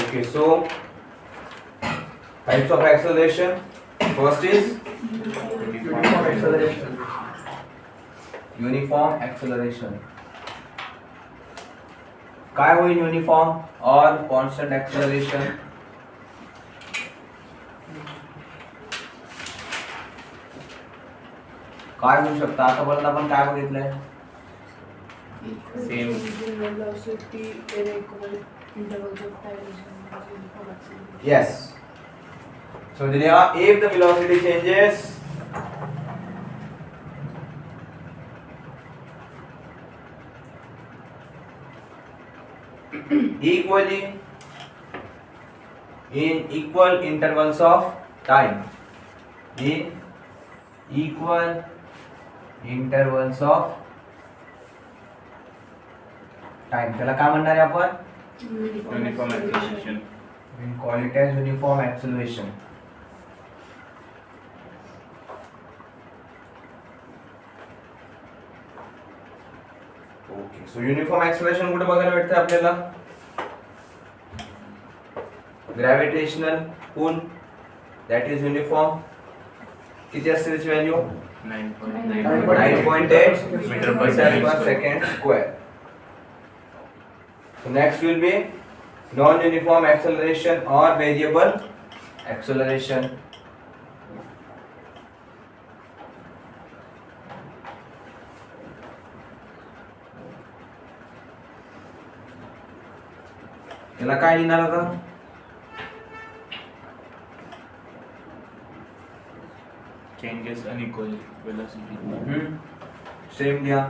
Okay, so types of acceleration. First is Uniform acceleration. uniform acceleration. काय होईल uniform और constant acceleration? काय होऊ शकतं? आतापर्यंत आपण काय बघितलंय? Same. Velocity in equal intervals of time. Yes. So if the velocity changes, equally in equal intervals of time, in equal intervals of time, त्याला काय म्हणणार आहे आपण? Uniform acceleration. We call it as uniform acceleration. Okay, so uniform acceleration कुठे बघायला भेटते आपल्याला? Gravitational pull, that is uniform. किती असते त्याची value? 9.8 meter per second square. So next will be non-uniform acceleration or variable acceleration. याला काय लिहिणार आता? Changes unequal velocity. सेम लिहा.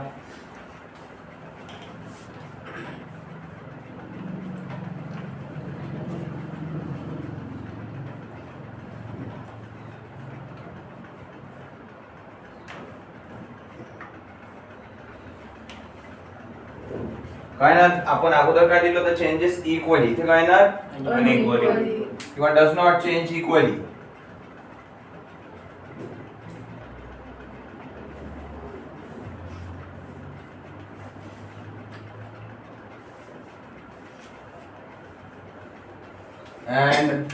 काय ना आपण अगोदर काय दिलं होतं? Changes equally. इथे काय ना Unequally. किंवा does not change equally. and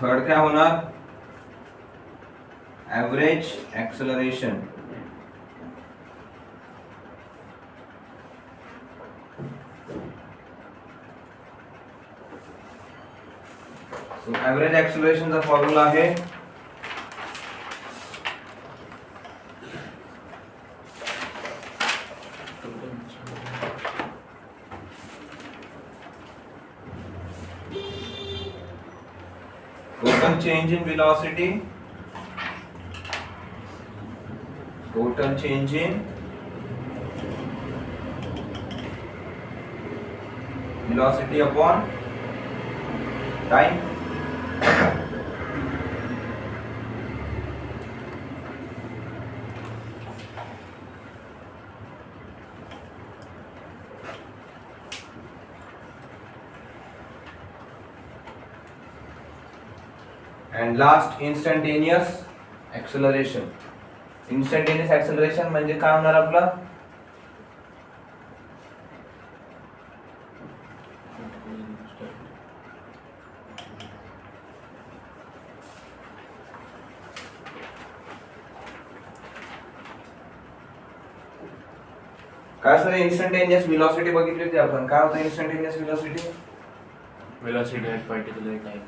third क्या होना? Average acceleration. So average acceleration का फॉर्मूला है total change in velocity, total change in velocity upon time. And last, instantaneous acceleration. Instantaneous acceleration म्हणजे काय होणार आपलं? काय सर instantaneous velocity बघितली होती आपण. काय होतं instantaneous velocity? Velocity at particular time.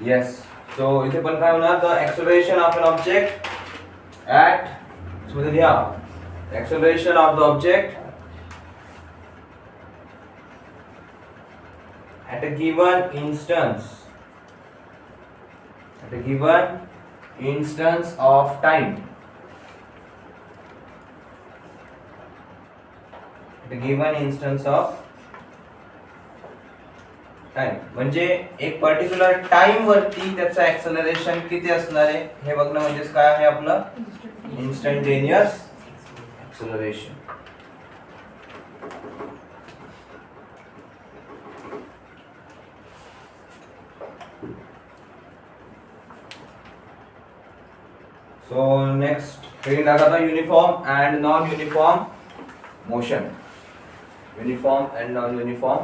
Yes. So इथे पण काय होणार? The acceleration of an object at, so मध्ये लिहा, acceleration of the object at a given instance, at a given instance of time, at a given instance of time. म्हणजे एक particular time वरती त्याचं ऍक्सेलरेशन किती असणार आहे हे बघणं म्हणजेच काय आहे आपलं instantaneous acceleration. So next train दाखवता uniform and non uniform motion. Uniform and non uniform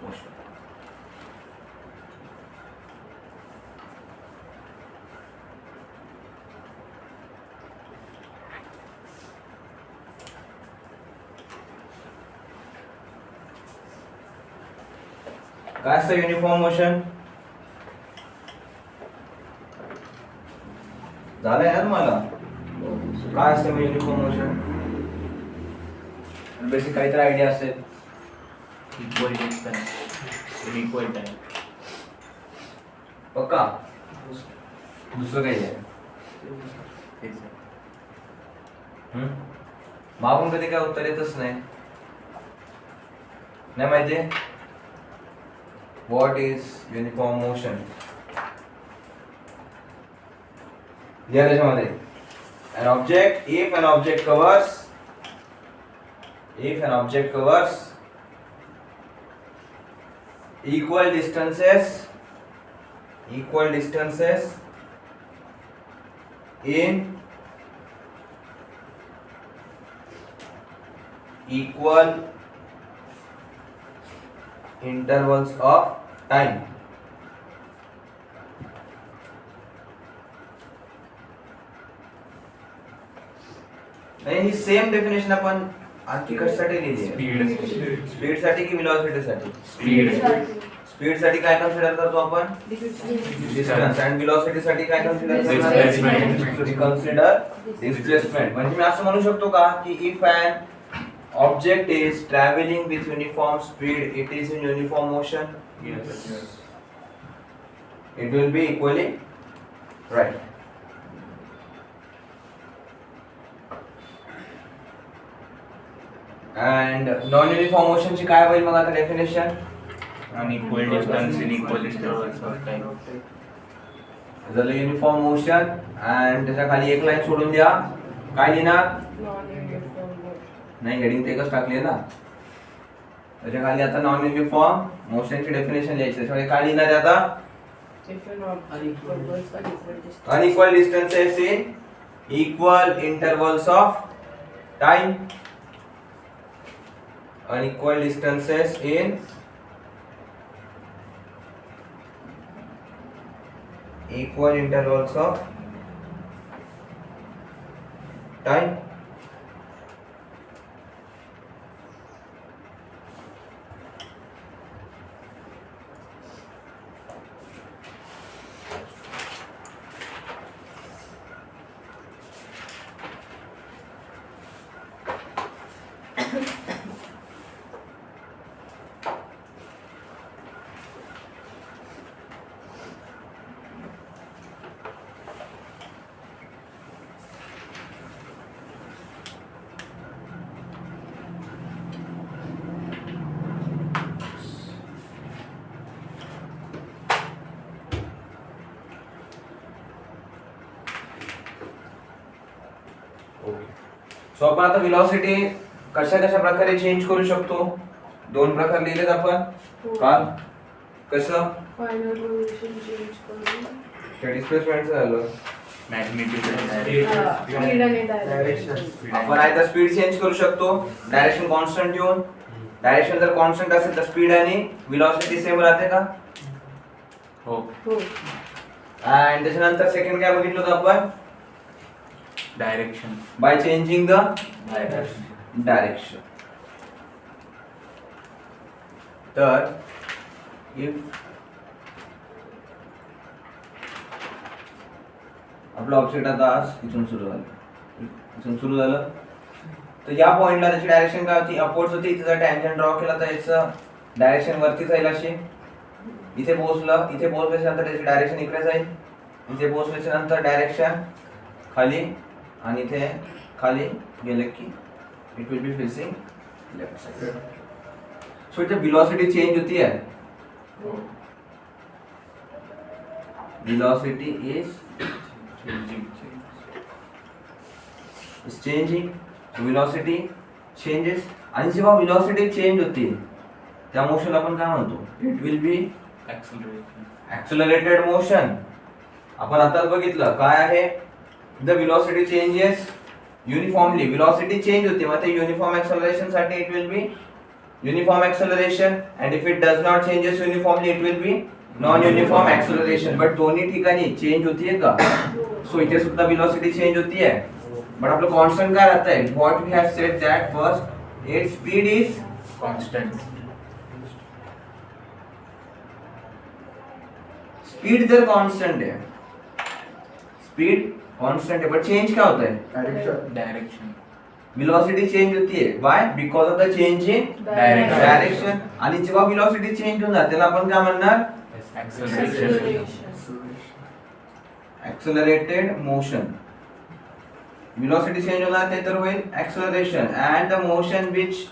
motion. काय असतं युनिफॉर्म मोशन? झालंय ना तुम्हाला? काय असतं युनिफॉर्म मोशन? बेसिक काहीतरी आयडिया असेल. Equal distance in equal time. पक्का? दुसरं काही आहे? तेच आहे. मागून कधी काय उत्तर येतच नाही. नाही माहिती? What is uniform motion? लिहा त्याच्यामध्ये. An object, if an object covers equal distances in equal intervals of time, आणि ही सेम डेफिनेशन आपण आणखी कशासाठी लिहिली आहे? स्पीड साठी की वेलोसिटी साठी? स्पीड साठी काय कन्सिडर करतो आपण? डिस्टन्स. आणि वेलोसिटी साठी काय कन्सिडर करतो? Consider displacement. म्हणजे मी असं म्हणू शकतो का की if an object is traveling with uniform speed, it is in uniform motion. Yes. It will be equally right. And non-uniform motion ची काय होईल मग आता definition? Unequal distance in equal intervals of time. झालं युनिफॉर्म मोशन. आणि त्याच्या खाली एक line सोडून द्या. काय लिहिणार? नाही, हेडिंग ते एकच टाकली ना. त्याच्या खाली आता नॉन युनिफॉर्म मोशनची डेफिनेशन लिहायची. त्याच्यामध्ये काय लिहिणार आहे आता? Unequal distances in equal intervals of time. Unequal distances in equal intervals of time. सो आपण आता वेलोसिटी कशा कशा प्रकारे चेंज करू शकतो? दोन प्रकार लिहिलेत आपण काल. कसं? फायनल पोझिशन चेंज करून ते डिस्प्लेसमेंटचं झालं. Magnitude and स्पीड आणि डायरेक्शन. आपण आता स्पीड चेंज करू शकतो डायरेक्शन कॉन्स्टंट ठेवून. डायरेक्शन जर कॉन्स्टंट असेल तर स्पीड आणि वेलोसिटी सेम राहते का? हो. आणि त्याच्यानंतर सेकंड काय बघितलं होतं आपण? Direction. By changing the Direction. Direction. तर इफ आपलं ऑब्जेक्ट आता आज इथून सुरू झालं तर या पॉइंटला त्याची डायरेक्शन काय होती? अपवर्ड्स होती. इथे जर टँजंट ड्रॉ केला तर याचं डायरेक्शन वरती जाईल अशी. इथे पोहोचलं, इथे पोहोचल्यानंतर त्याची डायरेक्शन इकडे जाईल. इथे पोहोचल्यानंतर डायरेक्शन खाली, आणि इथे खाली गेले की it will be facing left side. So इथे वेलोसिटी चेंज होती है. Velocity is changing. Velocity changes. आणि जेव्हा वेलोसिटी चेंज होती त्या मोशनला आपण काय म्हणतो? It will be Acceleration. Accelerated motion. आपण आता बघितलं काय आहे? The velocity changes uniformly velocity change होते मग ते युनिफॉर्म एक्सेलरेशन साठी it will be uniform acceleration and if it does not changes uniformly it will be non uniform acceleration but दोन्ही ठिकाणी चेंज होतीये का सो इथे सुद्धा व्हेलॉसिटी चेंज होतीये बट आपलं कॉन्स्टंट काय राहतंय what we have said that first it's speed is constant speed जर कांस्टेंट है स्पीड कांस्टेंट है बट चेंज क्या होता है डायरेक्शन डायरेक्शन वेलोसिटी चेंज होती है why because of the change in direction आणि जेव्हा वेलोसिटी चेंज होऊन जाते त्याला आपण काय म्हणणार acceleration accelerated motion velocity change होणार ते तर होईल acceleration and the motion which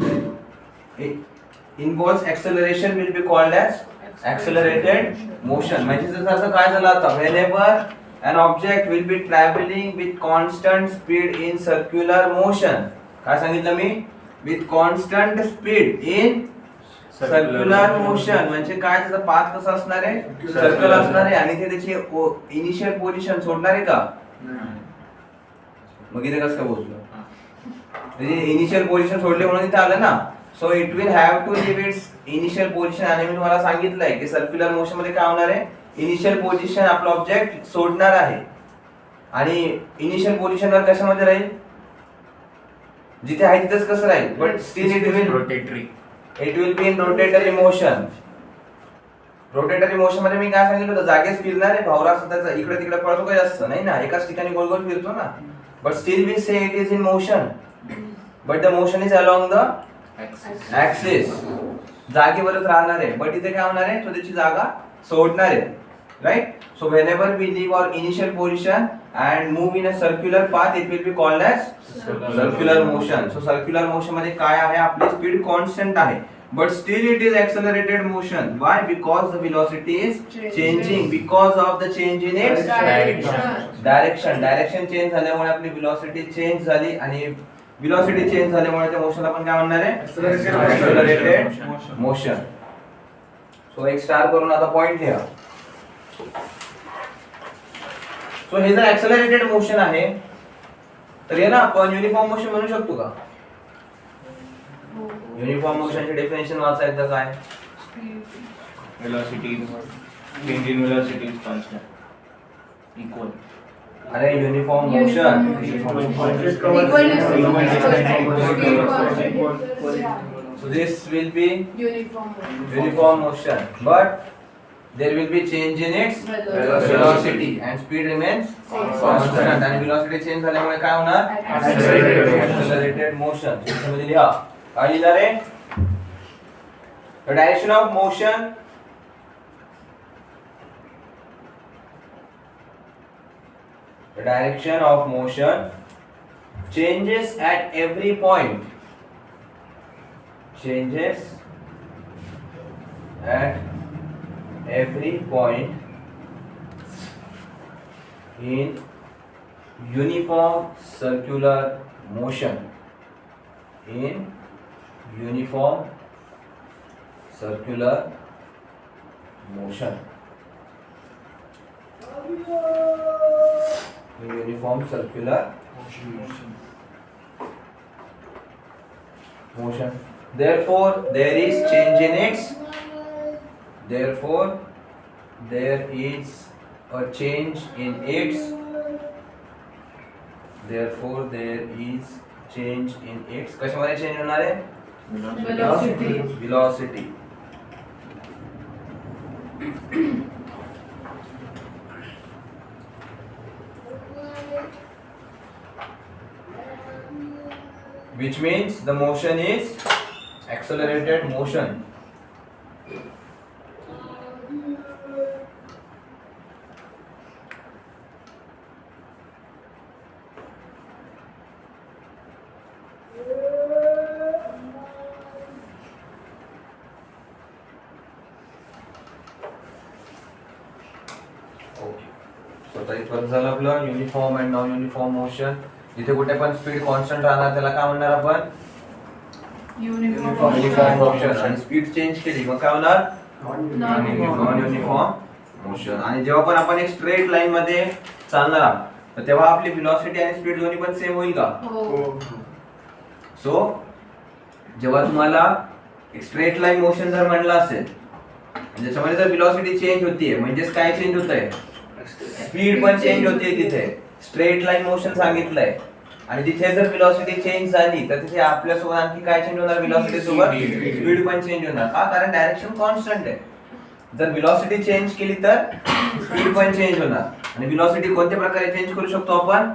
involves acceleration will be called as accelerated motion म्हणजे जसं असं काय झालं आता whenever an object will be traveling with constant speed in circular motion काय सांगितलं मी with constant speed in circular motion म्हणजे काय त्याचा पाथ कसा असणार आहे सर्कल असणार आहे आणि ते त्याची इनिशियल पोझिशन सोडणार आहे का मग इथे कसं काय बोललो म्हणजे इनिशियल पोझिशन सोडले म्हणून इथे आलं ना so it will have to leave its initial position आणि मी तुम्हाला सांगितलंय की सर्क्युलर मोशन मध्ये काय होणार आहे इनिशियल पोझिशन आपला ऑब्जेक्ट सोडणार आहे आणि इनिशियल पोझिशन वर कशामध्ये राहील जिथे आहे तिथेच कसं राहील but still it will be in rotatory motion rotatory motion मध्ये मी काय सांगितलं होतं जागेच फिरणार आहे भावरा स्वतःचा इकडे तिकडे पळतो काही असतं नाही ना एकाच ठिकाणी गोल गोल फिरतो ना बट स्टिल वी से it is in motion but the motion is along the axis जागेवरच राहणार आहे बट इथे काय होणार आहे तो त्याची जागा सोडणार आहे right so whenever we leave our initial position and move in a circular path it will be called as circular motion so circular motion मध्ये काय आहे आपली स्पीड कॉन्स्टंट आहे but still it is accelerated motion why because the velocity is changing because of the change in its direction change झाल्यामुळे आपली velocity change झाली आणि velocity change झाल्यामुळे त्या मोशनला आपण काय म्हणणार आहे एक्सेलरेटेड मोशन सो एक स्टार करून आता पॉइंट लिहा सो हे जर एक्सेलरेटेड मोशन आहे तर याला आपण युनिफॉर्म मोशन म्हणू शकतो का युनिफॉर्म मोशनचे डेफिनेशन वाचायचं काय velocity change in velocity is constant equal अरे uniform motion so this will be uniform motion but there will be change in its velocity and speed remains constant and velocity change झाल्यामुळे काय होणार accelerated motion त्यामध्ये लिहा काय लिहिणार आहे the direction of motion the direction of motion changes at every point changes at every point in uniform circular motion in uniform circular motion uniform circular motion therefore there is change in its therefore there is a change in its therefore there is change in its कशामध्ये change होणार आहे velocity which means the motion is accelerated motion इथपर्यंत झालं आपलं uniform and non uniform motion जिथे कुठे पण speed constant राहणार त्याला काय म्हणणार आपण युनिफॉर्म मोशन आणि स्पीड चेंज केली मग काय होणार नॉन युनिफॉर्म मोशन आणि जेव्हा पण आपण एक स्ट्रेट लाईन मध्ये चालणार तर तेव्हा आपली व्हेलॉसिटी आणि स्पीड दोन्ही पण सेम होईल का? हो. सो जेव्हा तुम्हाला एक स्ट्रेट लाईन मोशन जर म्हणलं असेल ज्याच्यामध्ये जर व्हेलॉसिटी चेंज होतीये म्हणजेच काय चेंज होतंय? स्पीड पण चेंज होतीये तिथे. स्ट्रेट लाईन मोशन सांगितलंय आणि तिथे जर व्हेलॉसिटी चेंज झाली तर तिथे आपल्यासोबत आणखी काय चेंज होणार? व्हेलॉसिटी सोबत स्पीड पण चेंज होणार. का? कारण डायरेक्शन कॉन्स्टंट आहे. जर व्हेलॉसिटी चेंज केली तर स्पीड पण चेंज होणार. आणि व्हेलॉसिटी कोणत्या प्रकारे चेंज करू शकतो आपण?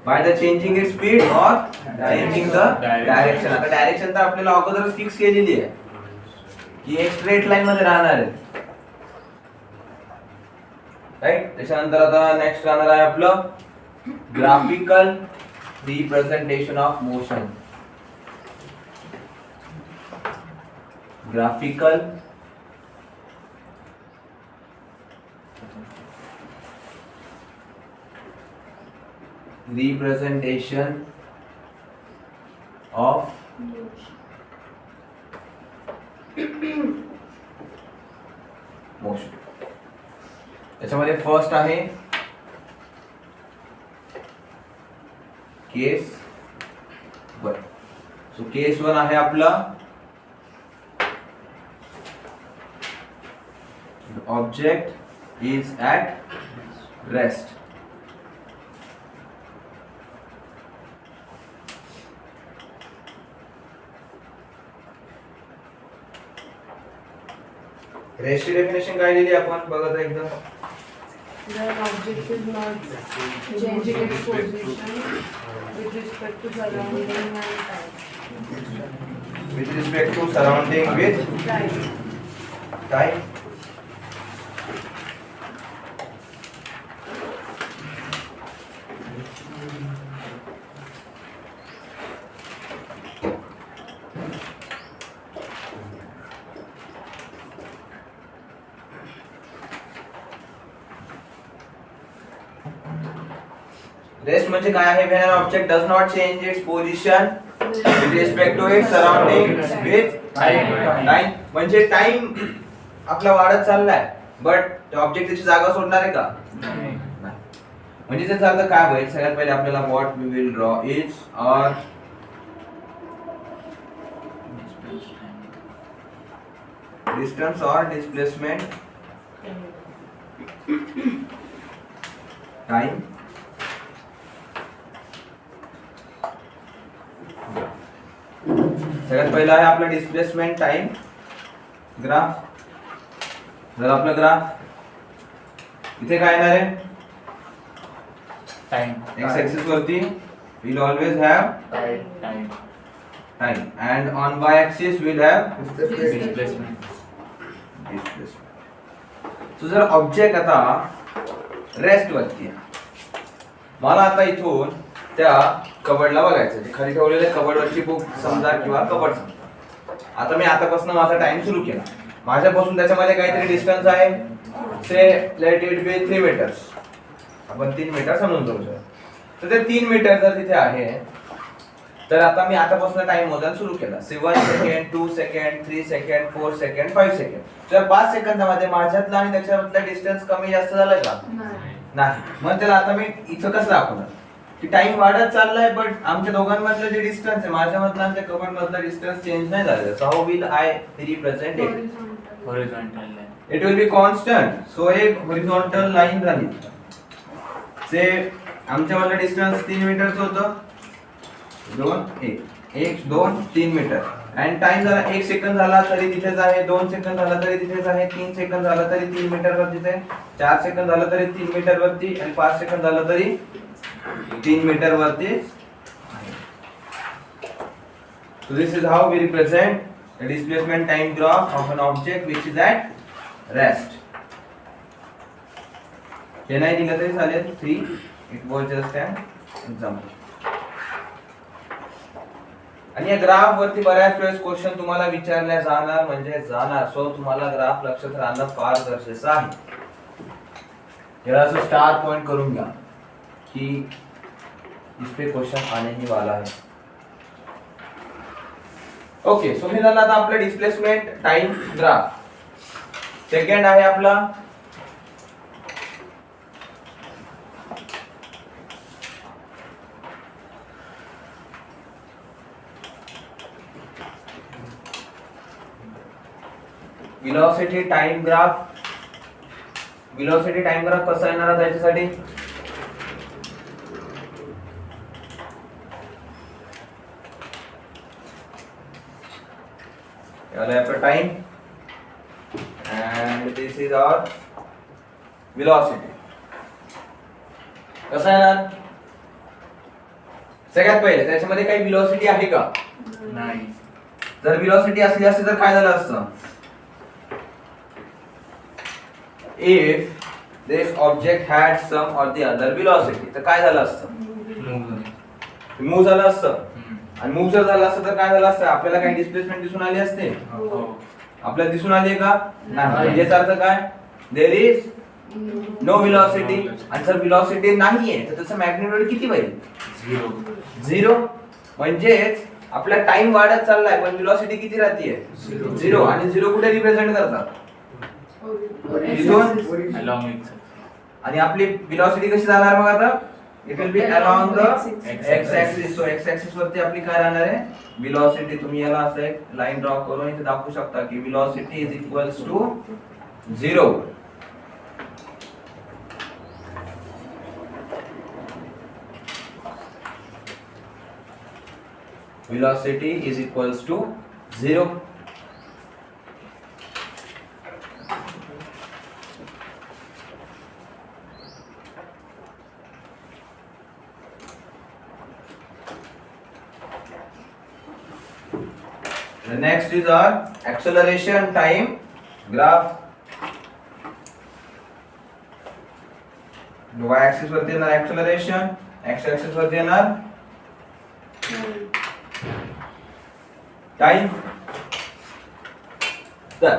By the changing its speed और चेंजिंग द डायरेक्शन. आता डायरेक्शन तर आपल्याला अगोदरच फिक्स केलेली आहे की एक स्ट्रेट लाईन मध्ये राहणार आहे. राईट. त्याच्यानंतर आता नेक्स्ट राहणार आहे आपलं graphical representation of motion. Graphical representation of motion. त्याच्यामध्ये फर्स्ट आहे केस 1. सो केस 1 आहे आपला ऑब्जेक्ट इज ॲट रेस्ट. रेस्टची डेफिनेशन काय दिली आपण बघा एकदा. The object is not changing its position with respect to surrounding and time. With respect to surrounding with Time. time. Rest म्हणजे काय आहे? When an object does not change its position with respect to its surrounding with time. म्हणजे time आपला वाढत चाललाय but त्या object त्याची जागा सोडणार आहे का? नाही. म्हणजे त्याचा अर्थ काय होईल? सगळ्यात पहिले आपल्याला what we will draw is और डिस्टन्स और डिस्प्लेसमेंट टाइम. सगळ्यात पहिला आहे आपला डिस्प्लेसमेंट टाइम ग्राफ. जर आपलं ग्राफ इथे काय येणार आहे? टाइम. एक्स ऍक्सिस वरती we'll always have time. time and on y axis we'll have displacement. so जर ऑब्जेक्ट आता रेस्ट वरती आहे, मला आता इथून त्या कबडला बघायचं, जे खाली ठेवलेले कबडवरची बुक समजा किंवा कबड समजा. आता मी आतापासून माझा टाइम सुरू केला. माझ्यापासून त्याच्यामध्ये काहीतरी डिस्टन्स आहे, से लेट इट बी 3 मीटर्स. आपण 3 मीटर समजून जाऊ शकतो. तर ते 3 मीटर जर तिथे आहे तर आता मी आतापासून टाइम मोजायला सुरू केला. 1 second, 2 second, 3 second, 4 second, 5 second. जर 5 सेकंदामध्ये माझ्यातला आणि त्याच्यातला डिस्टन्स कमी जास्त झालं का? नाही. मग त्याला आता मी इथं कसं दाखवणार की टाइम वाढत चाललाय बट आमच्या दोघांमधलं जे डिस्टन्स आहे, माझ्यामधलं आणि त्या कबड मधला डिस्टन्स चेंज नाही झालेला. So how will I represent it? Horizontal line. It will be constant. So एक हॉरिझॉन्टल लाईन राहील. से आमच्यामधलं डिस्टन्स 3 मीटरचं होतं. 2 1 2 3 मीटर. आणि टाइम झाला 1 सेकंद झाला तरी तिथेच आहे, 2 सेकंद झाला तरी तिथेच आहे, 3 सेकंद झाला तरी 3 मीटर वरतीच आहे, 4 सेकंद झाला तरी 3 मीटर वरती आणि 5 सेकंद झाला तरी 3 मीटर वरती. So this is how we represent the displacement time graph of an object which is at rest. हे नाही दिलं तरी चालेल. 3 it was just an example. आणि या ग्राफ वरती बऱ्याच वेळेस क्वेश्चन तुम्हाला विचारल्या जाणार म्हणजे जाणार. सो तुम्हाला ग्राफ लक्षात राहणं फार गरजेचं आहे. याला असं स्टार पॉइंट करून घ्या कि इस पे क्वेश्चन आने ही वाला है. ओके. सो हे झालं आता आपलं डिस्प्लेसमेंट टाइम ग्राफ. सेकंड आहे आपला व्हेलॉसिटी टाइम ग्राफ कसा येणार आहे त्याच्यासाठी? याला आपला time and this is our velocity. कसं येणार? सगळ्यात पहिले त्याच्यामध्ये काही velocity आहे का? नाही. जर velocity असली असती तर काय झालं असतं? If this object had some or the other velocity तर काय झालं असतं? मूव झालं असतं. आणि मूव जर झालं असतं तर काय झालं असतं? आपल्याला काही डिस्प्लेसमेंट दिसून आली असते? आपल्याला दिसून आली का? नाही. याचा अर्थ काय? There is no velocity. आणि जर velocity नाहीये तर त्याचं मॅग्निट्यूड किती होईल? 0. म्हणजेच आपला टाइम वाढत चाललाय पण velocity किती राहतीये? 0. आणि 0 कुठे रिप्रेझेंट करतात? इथून Along x. आणि आपली velocity कशी जाणार मग आता? It will B along the x axis. So x axis वरती आपली काय राहणार आहे? velocity. तुम्ही याला असं एक लाईन ड्रॉ करून इथे दाखवू शकता की velocity is equals to 0. velocity is equals to 0. The next is our acceleration time graph. y axis वरती येणार acceleration, x axis वरती येणार टाइम. तर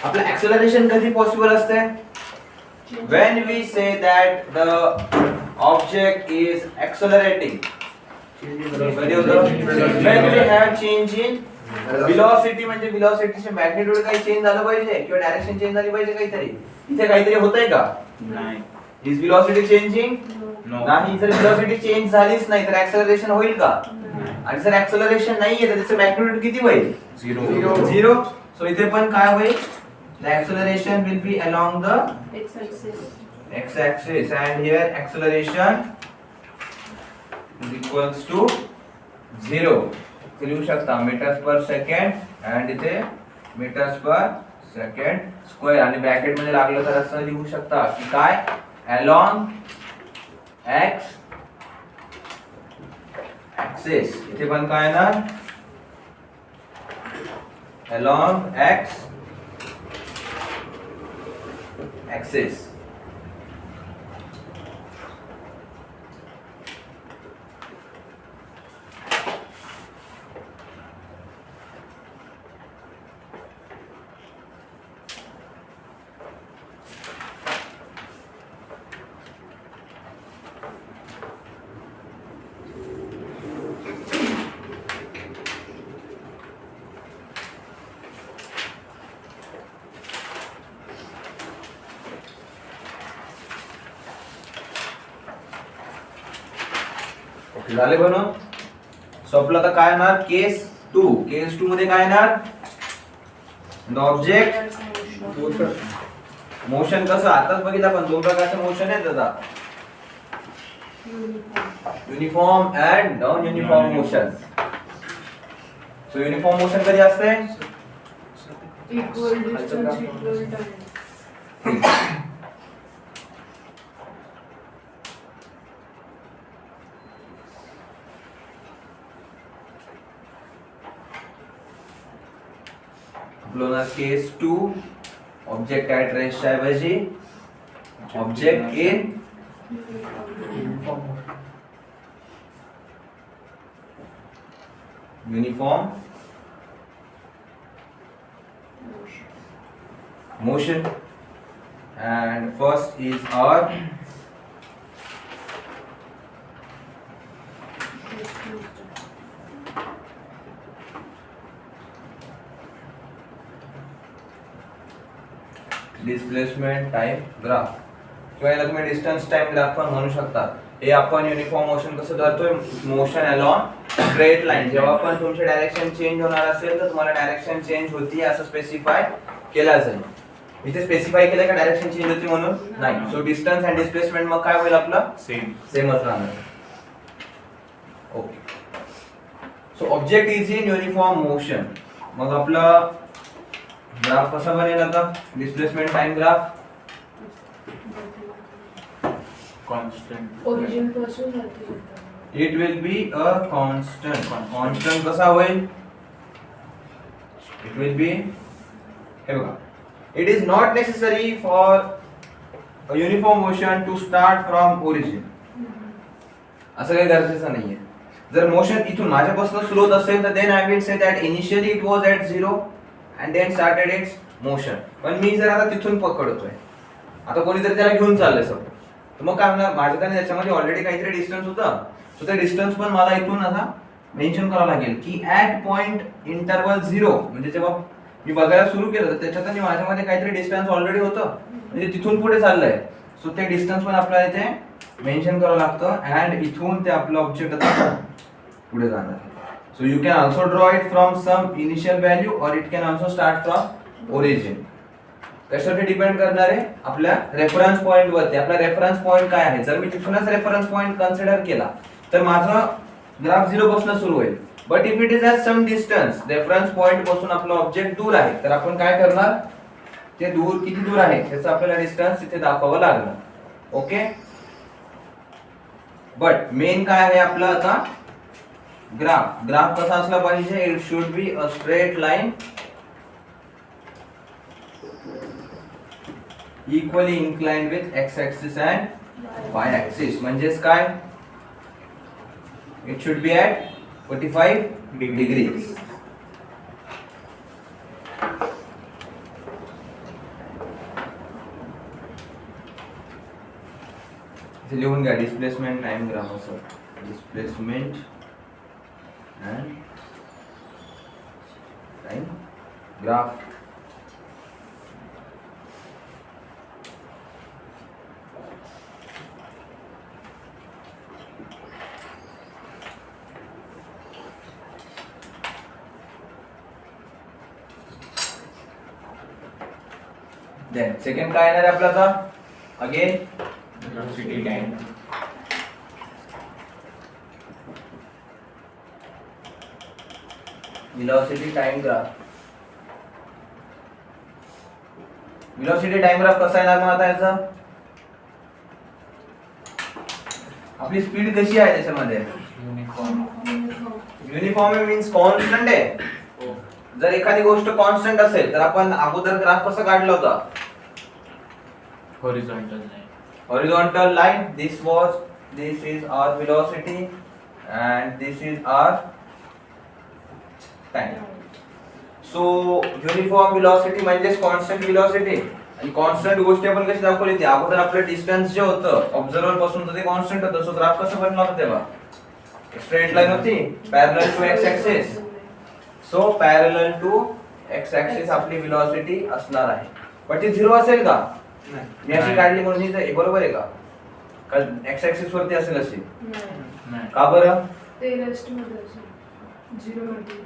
आपलं acceleration कधी पॉसिबल असते? When we say that the object is accelerating. कधी होतं? When we have change in velocity. म्हणजे velocityचे मॅग्निट्यूड काही चेंज झालं पाहिजे किंवा डायरेक्शन चेंज झाली पाहिजे काहीतरी. इथे काहीतरी होतंय का? नाही. Is velocity changing? No. नाही. जर velocity चेंज झालीच नाही तर acceleration होईल का? आणि जर acceleration नाहीये तर त्याचं मॅग्निट्यूड किती होईल? 0. सो इथे पण काय होईल? The acceleration will be along the x axis and here acceleration is equals to 0. इथे लिहू शकता meters per second and इथे meters per second square. आणि ब्रॅकेट मध्ये लागलं तर असं लिहू शकता की काय? along x axis. इथे पण काय येणार? along x axis. झाले बनव. सो आपलं आता काय येणार? केस 2 मध्ये काय येणार? The object motion. कसं आताच बघितलं आपण दोन प्रकारचे मोशन आहेत दादा. Uniform and non uniform motion. So uniform motion कधी असते? Equal distance, equal time. आपलं केस 2 ऑब्जेक्ट ॲट रेस्टच्या ऐवजी object in uniform motion. And first is our displacement time graph किंवा याला तुम्ही डिस्टन्स टाइम ग्राफ पण म्हणू शकता. हे आपण युनिफॉर्म मोशन कसं करतोय? Motion along straight line. जेव्हा पण तुमची डायरेक्शन चेंज होणार असेल तर तुम्हाला डायरेक्शन चेंज होती असं स्पेसिफाय केलं जाईल. इथे स्पेसिफाय केलं का डायरेक्शन चेंज होती म्हणून? नाही. सो डिस्टन्स अँड डिस्प्लेसमेंट मग काय होईल आपलं? सेमच राहणार. Okay. So object is in uniform motion. मग आपलं ग्राफ कसा बनेल आता? Displacement time graph constant. Origin पासून जाते. It will be a constant. Constant कसा होईल? इट विल बी, हे बघा, it is not necessary for a uniform motion to start from origin. असं काही गरजेचं नाहीये. जर मोशन इथून माझ्यापासून सुरू होत असेल तर then I will say that initially it was at 0 and then started its motion. पण मी जर आता तिथून पकडतोय, आता कोणीतरी त्याला घेऊन चाललंय सपोज, तर मग काय होणार? माझ्याकडे त्याच्यामध्ये ऑलरेडी काहीतरी डिस्टन्स होतं. सो ते डिस्टन्स पण मला इथून आता मेन्शन करावं लागेल की ॲट पॉइंट इंटरवल 0, म्हणजे जेव्हा मी बघायला सुरू केलं तर त्याच्यात माझ्यामध्ये काहीतरी डिस्टन्स ऑलरेडी होतं, म्हणजे तिथून पुढे चाललंय. सो ते डिस्टन्स पण आपल्याला इथे मेन्शन करावं लागतं अँड इथून ते आपलं ऑब्जेक्ट आता पुढे जाणार. So you can also draw it from some initial value और it can also start from origin. कशावरती डिपेंड करणार आहे? आपल्या रेफरन्स पॉइंट वरती. आपला रेफरन्स पॉइंट काय आहे? जर मी तिथूनच रेफरन्स पॉइंट कन्सिडर केला तर माझा ग्राफ 0 पासून सुरू होईल. But if it is at some distance, reference point पासून आपलं ऑब्जेक्ट दूर आहे, तर आपण काय करणार? ते दूर किती दूर आहे त्याचा आपल्याला डिस्टन्स इथे दाखवावं लागणार. ओके. बट मेन काय आहे आपलं आता? ग्राफ. ग्राफ कसा असला पाहिजे? It should be a straight line equally inclined with x axis and y axis. म्हणजेच काय? It should be at 45 degrees. लिहून घ्या डिस्प्लेसमेंट टाइम ग्राफ असं. Displacement and time graph. Then second काय येणार आहे आपला आता? Again Velocity time. velocity time graph. velocity time graph कसा येणार मग आता याचा? आपली स्पीड कशी आहे त्याच्यामध्ये? युनिफॉर्म मीन्स कॉन्स्टंट आहे. जर एखादी गोष्ट कॉन्स्टंट असेल तर आपण अगोदर ग्राफ कसा काढला होता? Horizontal line. Horizontal line. This is our velocity and this is our time. So uniform velocity म्हणजेच constant velocity. आणि कॉन्स्टंट गोष्टी आपण कशी दाखवली ती अगोदर आपलं डिस्टन्स जे होतं ऑब्झर्वर पासून तर ते कॉन्स्टंट होतं. सो ग्राफ कसं बनला होता तेव्हा? स्ट्रेट लाईन होती parallel to x axis. So parallel to x axis आपली वेलोसिटी असणार आहे. पण ती 0 असेल का? मी अशी काढली म्हणून ही बरोबर आहे का? एक्स ऍक्सिस वरती असेल अशी? नाही. का बरं? ते रेस्ट मध्ये असेल 0 मध्ये.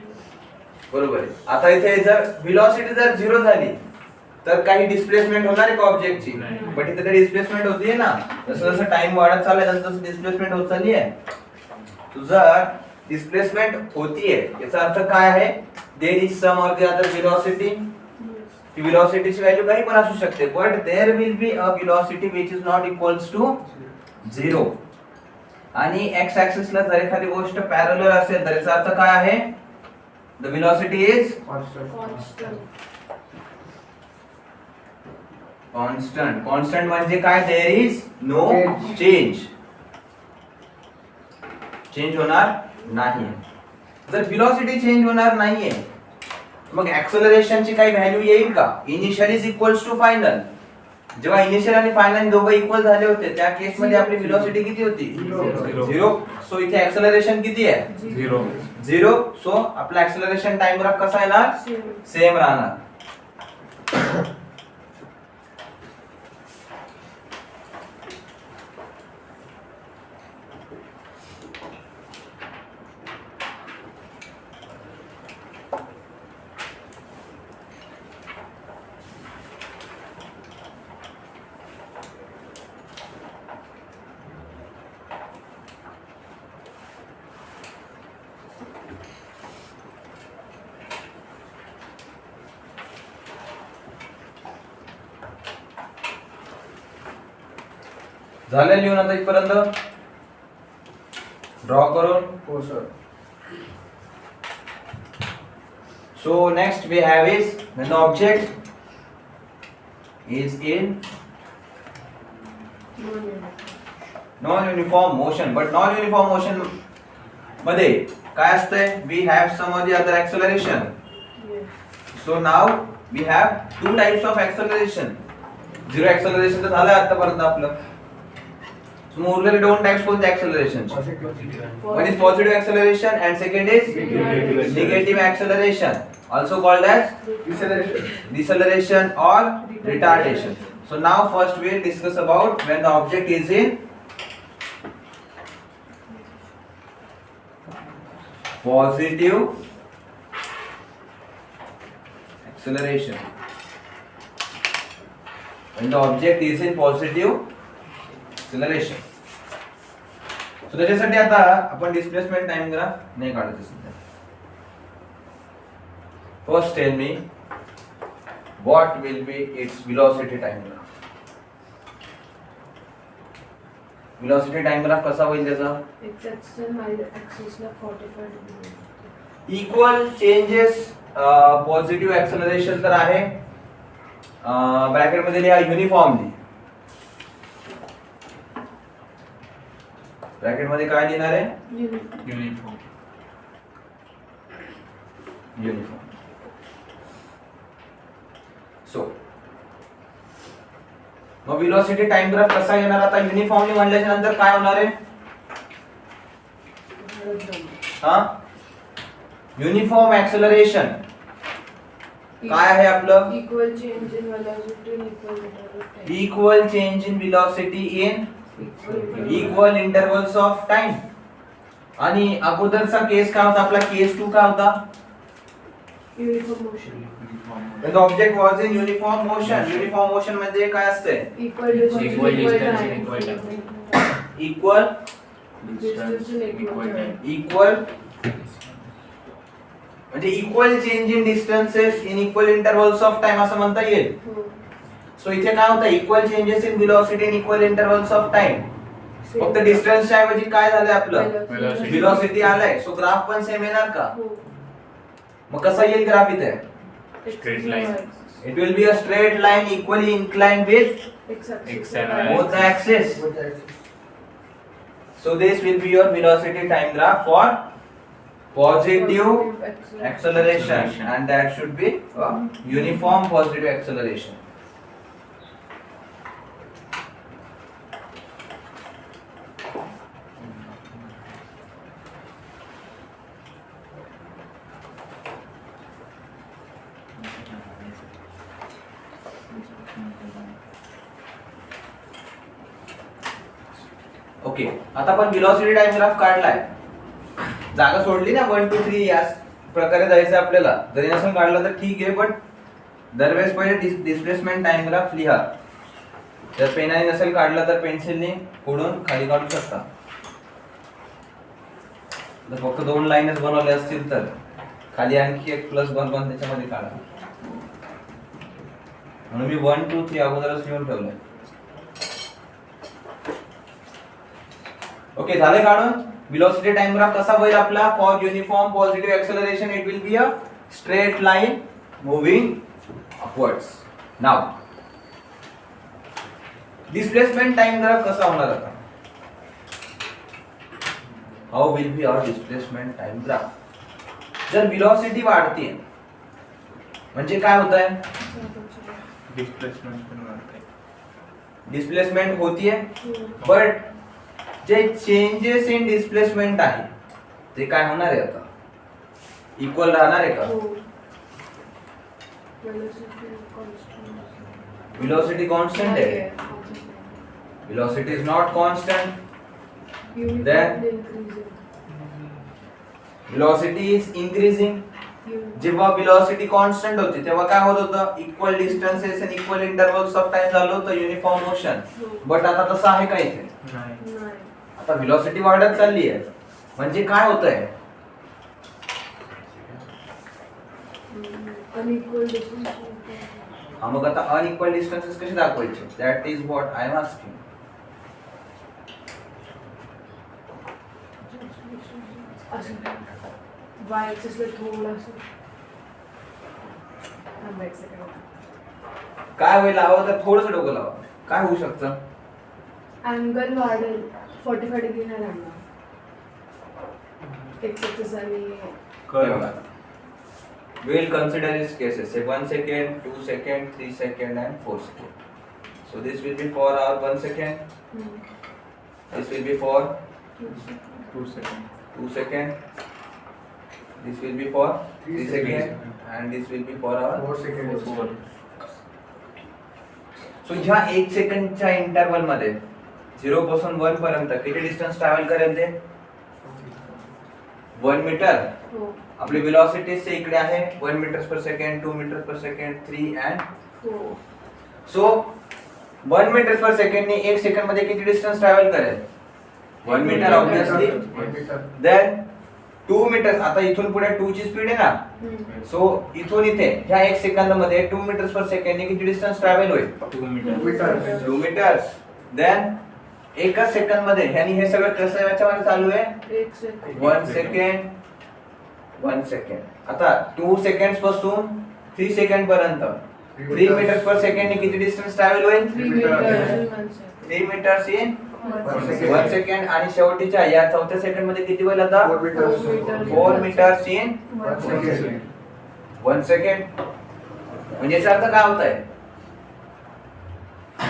बरोबर आहे. आता इथे जर वेलोसिटी जर 0 झाली तर काही डिस्प्लेसमेंट होणार आहे का ऑब्जेक्टची? नाही. बट इथे डिस्प्लेसमेंट होतीये ना. जसं जसं टाइम वाढत चाललाय तसं डिस्प्लेसमेंट होत चालली आहे. तुझा डिस्प्लेसमेंट होतीये याचा अर्थ काय आहे? There is some or the other velocity. ती वेलोसिटीची व्हॅल्यू काही पण असू शकते but there will be a velocity which is not equals to 0. आणि एक्स ऍक्सिस ला जर एखादी गोष्ट पॅरलल असेल तर याचा अर्थ काय आहे? The velocity is constant. Constant म्हणजे काय? There is no change. Change होणार नाही. जर वेलोसिटी चेंज होणार नाहीये मग ऍक्सेलरेशनची काही व्हॅल्यू येईल का? Initial is equals to final. जेव्हा इनिशियल आणि फायनल दोघं इक्वल झाले होते त्या केस मध्ये आपली वेलोसिटी किती होती? 0. सो इथे ऍक्सेलरेशन किती आहे? 0. सो आपला ऍक्सेलरेशन टाइम ग्राफ कसा येणार? सेम राहणार. झालं लिहून आता इथपर्यंत ड्रॉ करून. हो sir. So next we have is when the object is in non-uniform motion, but non-uniform motion मध्ये काय असते? We have some of the other acceleration. So now we have two types of acceleration. Zero acceleration तर झालं आतापर्यंत आपलं. So मग उरलेले दोन types कोणते acceleration? One is positive acceleration and second is negative acceleration, also called as deceleration or retardation. So now first we'll discuss about when the object is in positive acceleration. When the object is in positive acceleration. So त्याच्यासाठी आता आपण displacement time graph नाही काढत सध्या. First tell me what will be its velocity time graph. Velocity time graph कसा होईल त्याचा? X axis and y axis ला 45 degree. Equal changes positive acceleration तर आहे. ब्रॅकेट मध्ये लिहा युनिफॉर्मली. ब्रॅकेट मध्ये काय लिहिणार आहे? युनिफॉर्म. युनिफॉर्म. सो मग व्हेलॉसिटी टाइम ग्राफ कसा येणार? आता युनिफॉर्मली म्हणल्याच्या नंतर काय होणार आहे? हा, युनिफॉर्म ऍक्सलरेशन काय आहे आपलं? Equal change in velocity and equal interval of time. Equal change in velocity in equal intervals of time. आणि अगोदरचा केस काय होता आपला? केस 2 काय होता? Uniform motion. When the object was in uniform motion. Uniform motion म्हणजे काय असते? Equal distance, Equal distance time. and equal time. Equal Distance and equal time. Equal म्हणजे equal change in distances in equal intervals of time असं म्हणता येईल. हो. So इथे काय होतं? Equal changes in velocity in equal intervals of time. फक्त डिस्टन्सच्या ऐवजी काय झालंय आपलं? Velocity. व्हेलॉसिटी आलाय. सो ग्राफ पण सेम येणार का? हो. मग कसा येईल ग्राफ इथे? Straight line. It will be a straight line equally inclined with X axis. X and Y. both the axes. So this will be your velocity time graph for positive acceleration, and that should be a uniform positive acceleration. Okay, आता आपण velocity time graph काढलाय. जागा सोडली ना 1 2 3 या प्रकारे जायचं आपल्याला. जरी नसून काढला तर ठीक आहे, बट दरवेळेस पहिले डिस्प्लेसमेंट टाइम ग्राफ लिहा. जर पेनाने नसेल काढला तर पेन्सिलने पुढून खाली काढू शकता. जर फक्त 2 लाईनच बनवल्या असतील तर खाली आणखी एक प्लस बनवून त्याच्यामध्ये काढा. म्हणून मी 1 2 3 अगोदरच लिहून ठेवलंय. ओके, झाले काढून. velocity time graph कसा होईल आपला? for uniform positive acceleration it will be a straight line moving upwards. now displacement time graph कसा होणार आता? how will be our displacement time graph? जर velocity वाढते म्हणजे काय होत आहे? डिस्प्लेसमेंट पण वाढते. डिस्प्लेसमेंट होतीये, but J changes in displacement आहे ते काय होणार आहे आता? इक्वल राहणार आहे का? हो. Velocity constant. व्हेलॉसिटी कॉन्स्टंट आहे. Velocity is not constant. Uniform Then- increasing. Velocity is increasing. Uniform. जेव्हा व्हेलॉसिटी कॉन्स्टंट होती तेव्हा काय होत होतं? इक्वल डिस्टन्सेस आणि इक्वल इंटरवल्स ऑफ टाइम झालं होतं युनिफॉर्म मोशन. बट आता तसं आहे का इथे? नाही. नाही. आता व्हेलॉसिटी वाढत चालली आहे म्हणजे काय होतंय? Unequal distance. हा, मग आता अनइक्वल डिस्टन्सेस कसे दाखवायचे? That is what I am asking. असं वाय एक्सिसला थोडंसं थांबा एक सेकंड. काय होईल लावा तर थोडंसं डोकं लावा. काय होऊ शकतं? अँगल वाढेल 45 डिग्री नाही लागणार. एक्स एक्सिस आणि We'll consider these cases. Say 1 second, 2 second, 3 second, and 4 second. So this will be for our 1 second. This will be for 2 seconds. 2 second. This will be for 3 second, and this will be for our 4 seconds. 4. So ह्या 1 सेकंडच्या interval मध्ये 0 पासून 1 पर्यंत किती distance travel करेल ते? 1 metre. हो आपली velocity से इकडे आहे 1 मीटर्स पर सेकंड, 2 मीटर पर सेकंड, 3 अँड हो सो 1 मीटर्स पर सेकंड ने 1 सेकंड मध्ये किती डिस्टन्स ट्रॅव्हल करेल? 1 meter obviously. 1 meter. Then 2 meters. आता इथून पुढे 2 ची स्पीड आहे ना, सो इथून इथे ह्या 1 सेकंद मध्ये 2 मीटर्स पर सेकंड ने किती डिस्टन्स ट्रॅव्हल होईल? 2 2 meters. meters. 2 मीटर्स. देन एका सेकंड मध्ये ह्यानी हे सगळं कसं याच्यामध्ये चालू आहे? एक सेकंड 1 सेकंड 1 सेकंड. आता 2 सेकंड्स पासून 3 सेकंड पर्यंत 3 मीटर्स पर सेकंड ने किती डिस्टन्स ट्रॅव्हल होईल? 3 मीटर 3 मीटर्स इन 1 1 सेकंड. आणि शेवटच्या या चौथ्या सेकंड मध्ये किती होईल आता? 4 meters. 4 meters in 1 second. 1 second. म्हणजे याचा अर्थ काय होत आहे?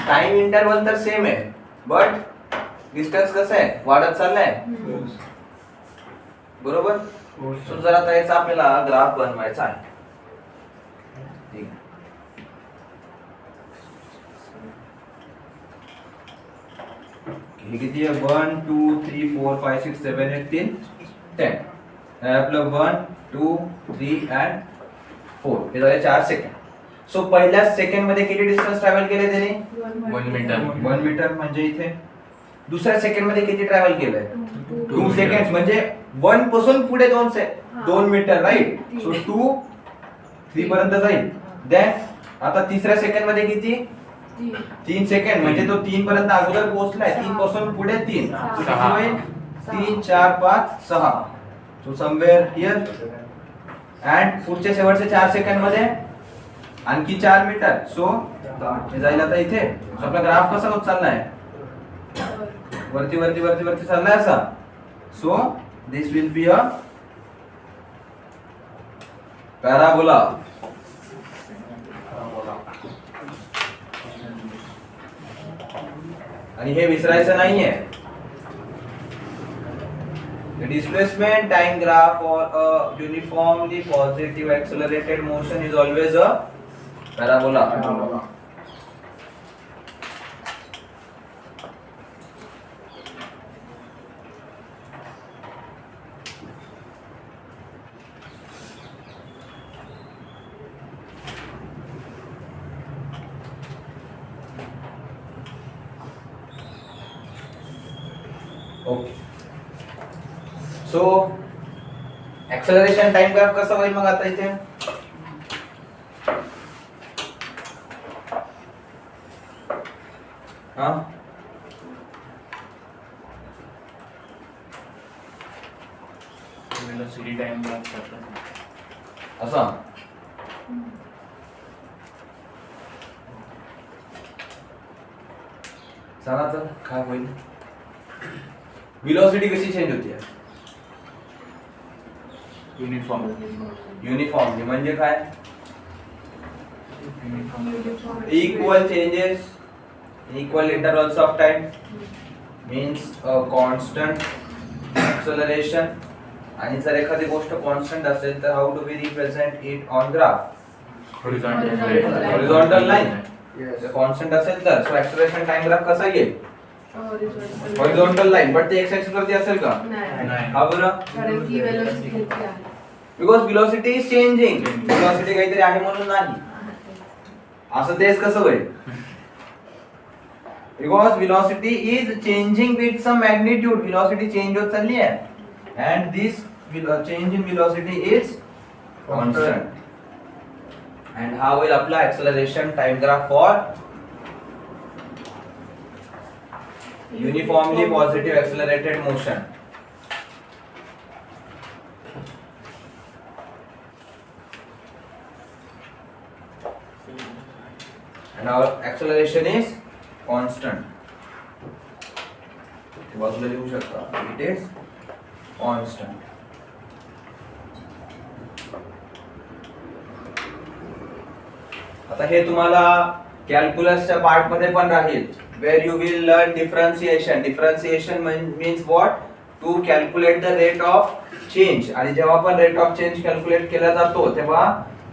टाइम इंटरवल तर सेम आहे, बट डिस्टन्स कसं आहे? वाढत चाललाय. बरोबर. सो जर आता याचा आपल्याला ग्राफ बनवायचा आहे. ठीक आहे. हे किती आहे? 1 2 3 4 5 6 7 8 3 10. हे आपलं 1 2 3 अँड 4. हे झाले 4 सेकंड. सो पहिल्या सेकंड मध्ये किती डिस्टन्स ट्रॅव्हल केले त्याने? 1 meter. 1 मीटर. म्हणजे इथे दुसऱ्या सेकंड मध्ये किती ट्रॅव्हल केलंय? 2 सेकंड. म्हणजे 1 पासून पुढे 2 मीटर, राईट? सो 2 3 पर्यंत जाईल. देन आता तिसऱ्या सेकंड मध्ये किती? 3 सेकंड. म्हणजे तो 3 पर्यंत अगोदर पोहोचलाय. 3 पासून पुढे 3. सहा. So किती होईल? 3 4 5 6. सो समवेअर हियर. अँड पुढच्या शेवटच्या 4 सेकंड मध्ये आणखी 4 मीटर. सो हे जाईल आता इथे. So आपला ग्राफ कसा होत चाललाय? वरती वरती वरती वरती चाललाय असा. सो this will be a parabola. आणि हे विसरायचं नाहीये. The displacement time graph for a uniformly positive accelerated motion is always a parabola. Okay. So acceleration time graph कसं होईल मग आता इथे? हा Velocity time graph करतात. असा. सांगा तर काय होईल? वेलोसिटी कशी चेंज होते? Uniform. युनिफॉर्मली. म्हणजे काय? Uniform. Equal changes in equal intervals of time means a constant acceleration. आणि जर एखादी गोष्ट कॉन्स्टंट असेल तर how do we represent it on graph? Horizontal line. Yes. जर कॉन्स्टंट असेल तर सो ऍक्सेलरेशन टाइम ग्राफ कसा येईल? Horizontal horizontal line. बट ते एक्स ऍक्सिस वरती असेल का? नाही का बरं? कारण की वेलोसिटी किती आहे because velocity is changing. Velocity काहीतरी आहे म्हणून नाही. असं तेच कसं होईल? Because velocity is changing with some magnitude. velocity change होत चालली आहे. And this change in velocity is constant. And how will apply acceleration time graph for uniformly positive accelerated motion? and our acceleration is constant. बाजूला लिहू शकता, it is constant. आता हे तुम्हाला कॅल्क्युलसच्या part मध्ये पण राहील, where you will learn differentiation. Differentiation means what? To calculate the rate of change. आणि जेव्हा आपण रेट ऑफ चेंज कॅल्क्युलेट केला जातो तेव्हा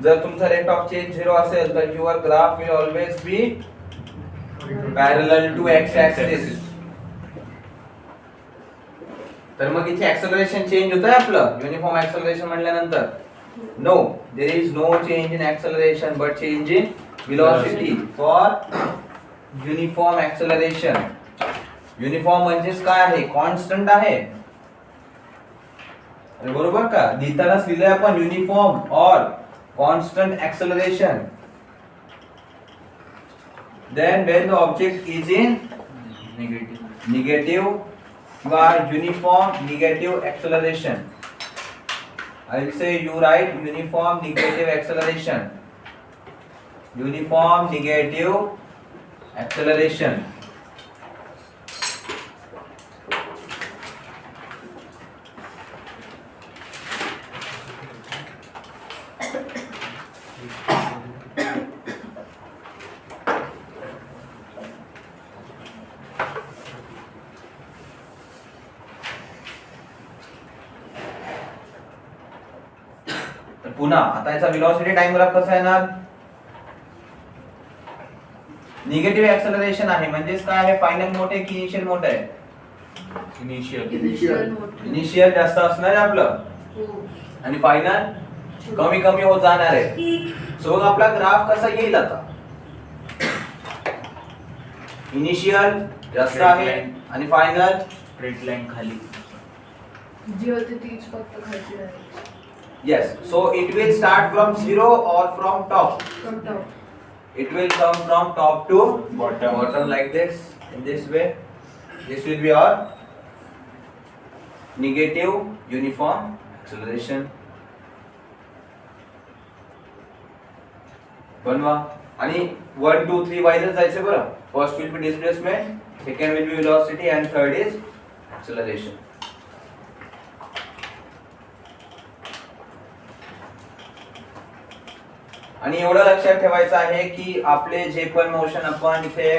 जर तुमचा रेट ऑफ चेंज 0 असेल तर your graph will always be parallel to x axis. तर मग इथे ऍक्सेलरेशन चेंज होतंय आपलं युनिफॉर्म ऍक्सेलरेशन म्हटल्यानंतर. No, there is no change in acceleration but change in velocity for uniform acceleration. Uniform म्हणजेच काय आहे? कॉन्स्टंट आहे. अरे बरोबर का? लिहितानाच लिहिलंय आपण युनिफॉर्म और constant acceleration. Then when the object is in negative or uniform negative acceleration, I will say you write uniform negative acceleration. Uniform negative acceleration. तर पुन्हा आता याचा वेलोसिटी टाइम ग्राफ कसा येणार? निगेटिव्ह ऍक्सेलरेशन आहे म्हणजेच काय आहे? फायनल मोठे की इनिशियल मोठे आहे? इनिशियल जास्त असणार आहे आपलं आणि फायनल कमी कमी होत जाणार आहे. सो आपला ग्राफ कसा येईल आता? इनिशियल जास्त आहे आणि फायनल स्ट्रेट लाईन खाली. जी होती तीच फक्त खाली राहील. Yes, so it will start from 0 or from top. From top. It will come from top to Bottom. bottom like this, in this way. This will be our negative uniform acceleration. बनवा आणि 1 2 3 wise जायचे बरं. First will be displacement, second will be velocity and third is acceleration. आणि एवढं लक्षात ठेवायचं आहे की आपले जे पण मोशन आपण इथे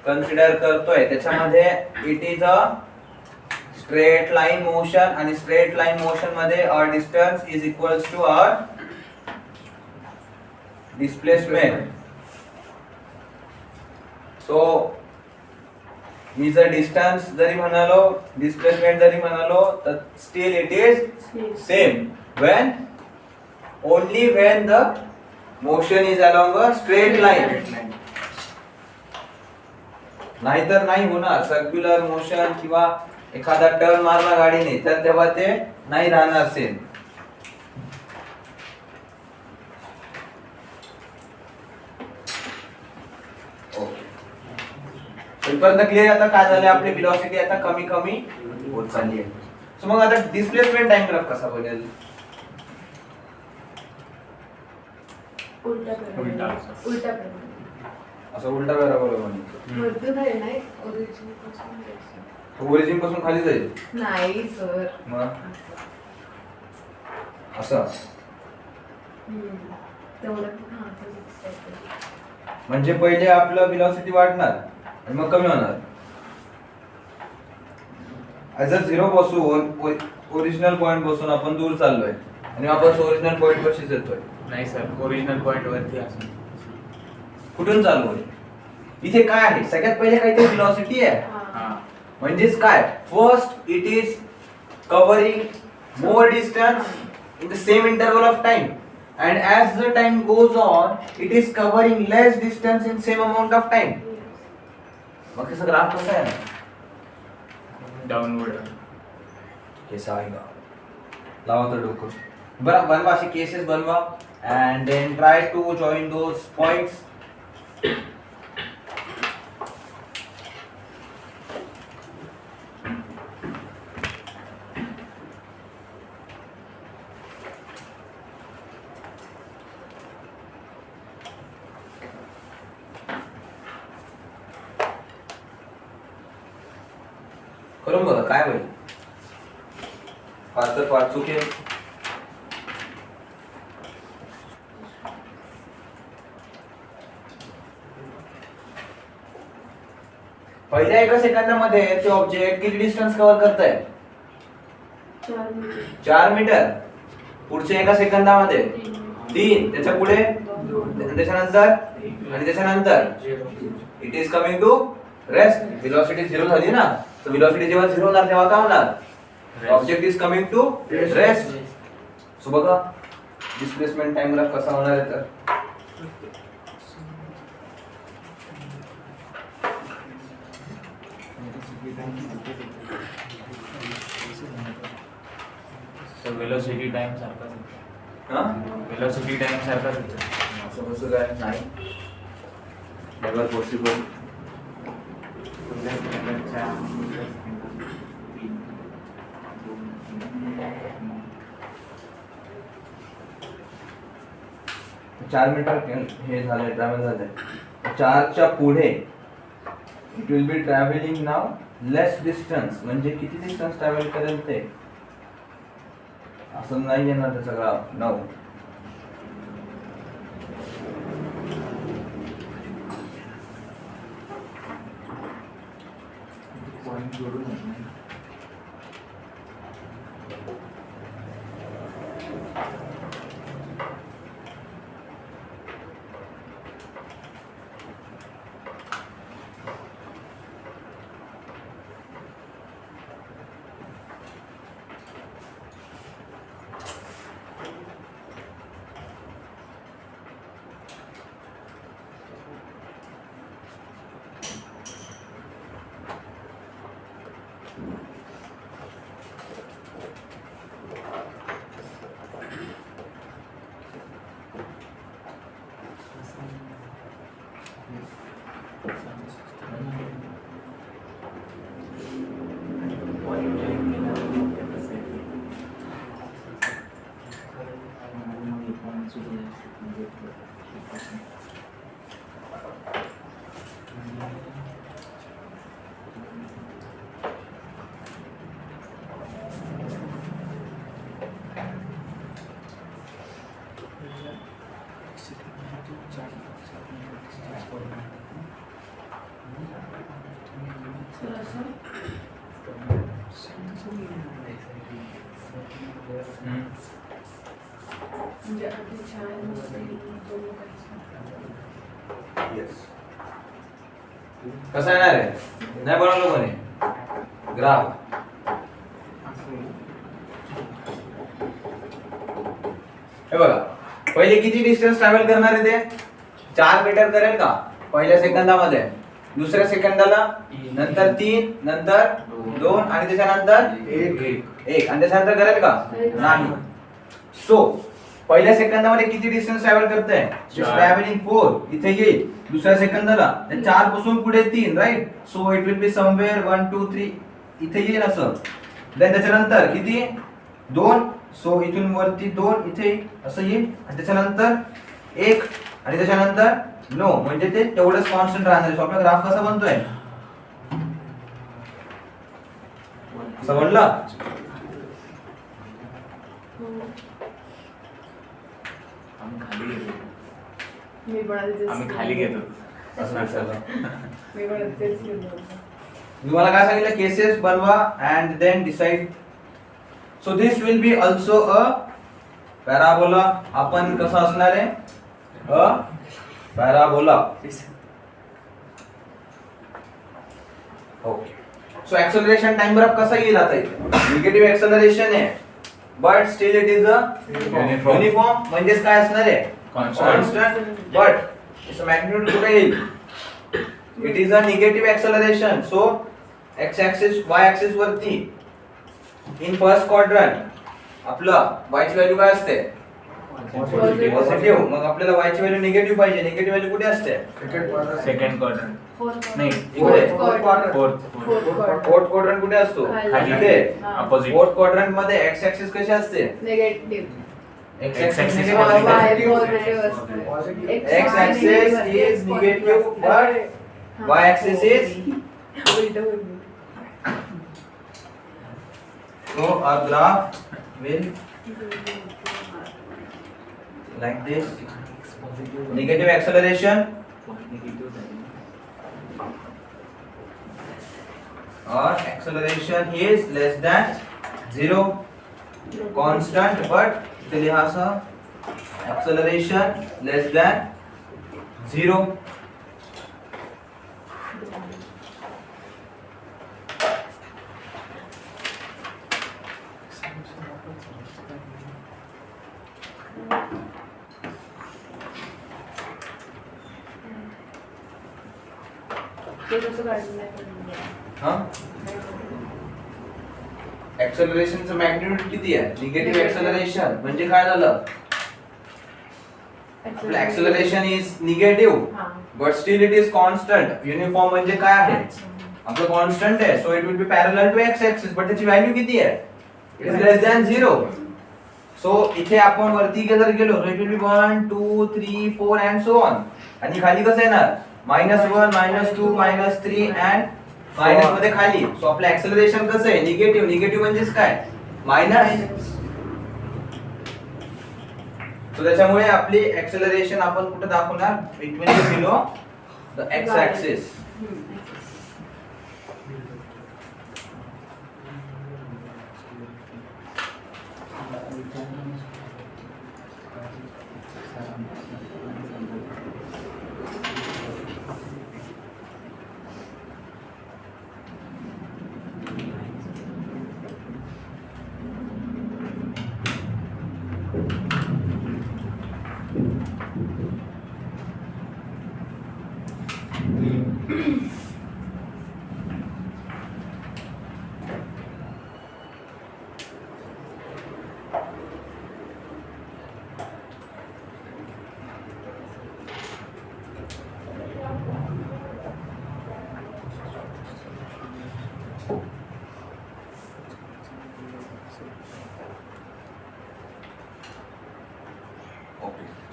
कन्सिडर करतोय त्याच्यामध्ये it is a straight line motion आणि स्ट्रेट लाईन मोशन मध्ये our distance is equals to our displacement. So मी जर डिस्टन्स जरी म्हणालो डिस्प्लेसमेंट जरी म्हणालो तर still it is same when only when the motion is along a straight line. नाहीतर नाही होणार. सर्क्युलर मोशन किंवा एखादा टर्न मारला गाडीने तर तेव्हा ते नाही राहणार सेम. इथपर्यंत क्लिअर? आता काय झालं? आपली वेलोसिटी आता कमी कमी होत चालली आहे. सो मग आता डिस्प्लेसमेंट टाइम ग्राफ कसा बनेल? उलटा असं उलटा बरोबर म्हणजे वरतून आहे नाही ओरिजिन पासून जायचं. ओरिजिन पासून खाली जाईल नाही सर. मग असं तेवढं हां तसंच. म्हणजे पहिले आपलं वेलोसिटी वाढणार आणि मग कमी होणार. जर 0 पासून ओरिजिनल पॉइंट पासून आपण दूर चाललोय आणि वापस ओरिजिनल पॉइंट पाशीच येतोय. नाही सर, ओरिजिनल पॉइंट वरती असं. कुठून चाललोय? इथे काय आहे? सगळ्यात पहिले काहीतरी वेलोसिटी आहे. हां. म्हणजेच काय? First it is covering more distance in the same interval of time and as the time goes on it is covering less distance in same amount of time. मग इसका ग्राफ कैसा है? डाउनवर्ड. कैसा आएगा? लावा तो डोको. बरा बनवा असे केसेस बनवा and then try to join those points. करून बघा काय होईल. फार तर फार चुकेल. पहिल्या एका सेकंदामध्ये ते ऑब्जेक्ट किती डिस्टन्स कव्हर करतंय? 4 मीटर. 4 मीटर. पुढच्या एका सेकंदामध्ये 3, त्याच्या पुढे त्याच्यानंतर आणि त्याच्यानंतर it is coming to rest. Velocity 0 झाली ना, तर व्हेलॉसिटी जेव्हा 0 होणार तेव्हा काय होणार? Object is coming to rest. So बघा डिस्प्लेसमेंट टाइम ग्राफ कसा होणार आहे तर वेलोसिटी टाइम सारखाच हा वेलोसिटी टाइम सारखाच असं कसं काय नाही नेव्हर पॉसिबल. चार मीटर हे झालंय ट्रॅव्हल झालंय 4च्या पुढे it will B travelling now less distance. म्हणजे किती डिस्टन्स ट्रॅव्हल करेल ते असं नाही येणार त्याचा ग्राफ 9. तर असं म्हणजे अगदी छान येस. कसं येणार आहे? नाही बनवलं कोणी ग्राफ. हे बघा पहिले किती डिस्टन्स ट्रॅव्हल करणार आहे ते 4 मीटर करेल का पहिल्या सेकंदामध्ये. दुसऱ्या सेकंदाला नंतर 3 नंतर 2 आणि त्याच्यानंतर 1 आणि त्याच्यानंतर करेल का नाही. सो पहिल्या सेकंदामध्ये किती डिस्टन्स ट्रॅव्हल करते? ट्रॅव्हलिंग 4. इथे येईल दुसऱ्या सेकंदाला 4 पासून पुढे 3 right. So it will be somewhere 1 2 3 इथे येईल असं. देन त्याच्यानंतर किती 2. सो इथून वरती 2 इथे असं येईल आणि त्याच्यानंतर 1 आणि त्याच्यानंतर नो. म्हणजे ते तेवढंच कॉन्स्टंट राहणार. सो आपला ग्राफ कसा बनतोय समजलं? मी पण आधी तेच आम्ही खाली घेतो असं विचारलं. मी पण आधी तेच केलं होतं. तुम्हाला काय सांगितलं केसेस बनवा and then decide. So this will be also a parabola. आपण कसं असणार आहे a parabola. Okay. So acceleration time graph कसा येईल आता इथे? निगेटिव्ह ऍक्सेलरेशन आहे but still it is a uniform. म्हणजेच काय असणार आहे कॉन्स्टंट बट इट्स मॅग्निट्यूड कुठे येईल? It is a negative acceleration. So x axis Y axis वरती इन फर्स्ट क्वाड्रंट आपलं y ची व्हॅल्यू काय असते पॉझिटिव्ह. मग आपल्याला y ची व्हॅल्यू निगेटिव्ह पाहिजे. निगेटिव्ह व्हॅल्यू कुठे असते? सेकंड क्वाड्रंट Fourth नाही इकडे. फोर्थ क्वाड्रंट कुठे असतो? खाली. इथे. अपोजिट फोर्थ क्वाड्रंट मध्ये x ऍक्सिस कशी असते? Negative. x X axis axis positive. X axis is negative but y axis is So our graph will like this. Negative acceleration or acceleration is less than 0, constant, but इथे लिहा असं acceleration less than 0. ते कसं काढलं नाही हा ऍक्सेलरेशनचं magnitude किती आहे? निगेटिव्ह ऍक्सेलरेशन म्हणजे काय झालं? आपलं acceleration is negative but still it is constant. Uniform म्हणजे काय आहे? आपलं कॉन्स्टंट आहे, so it will be parallel to x axis, but त्याची व्हॅल्यू किती आहे? It is less than 0. So इथे आपण वरती जर गेलो so it will be 1 2 3 4 and so on. आणि खाली कसं येणार? -1 -2 -3 अँड मायनस मध्ये खाली. सो आपलं ऍक्सेलरेशन कसं आहे? निगेटिव्ह. निगेटिव्ह म्हणजेच काय? मायनस. सो त्याच्यामुळे आपली ऍक्सेलरेशन आपण कुठे दाखवणार? Between the below the x axis.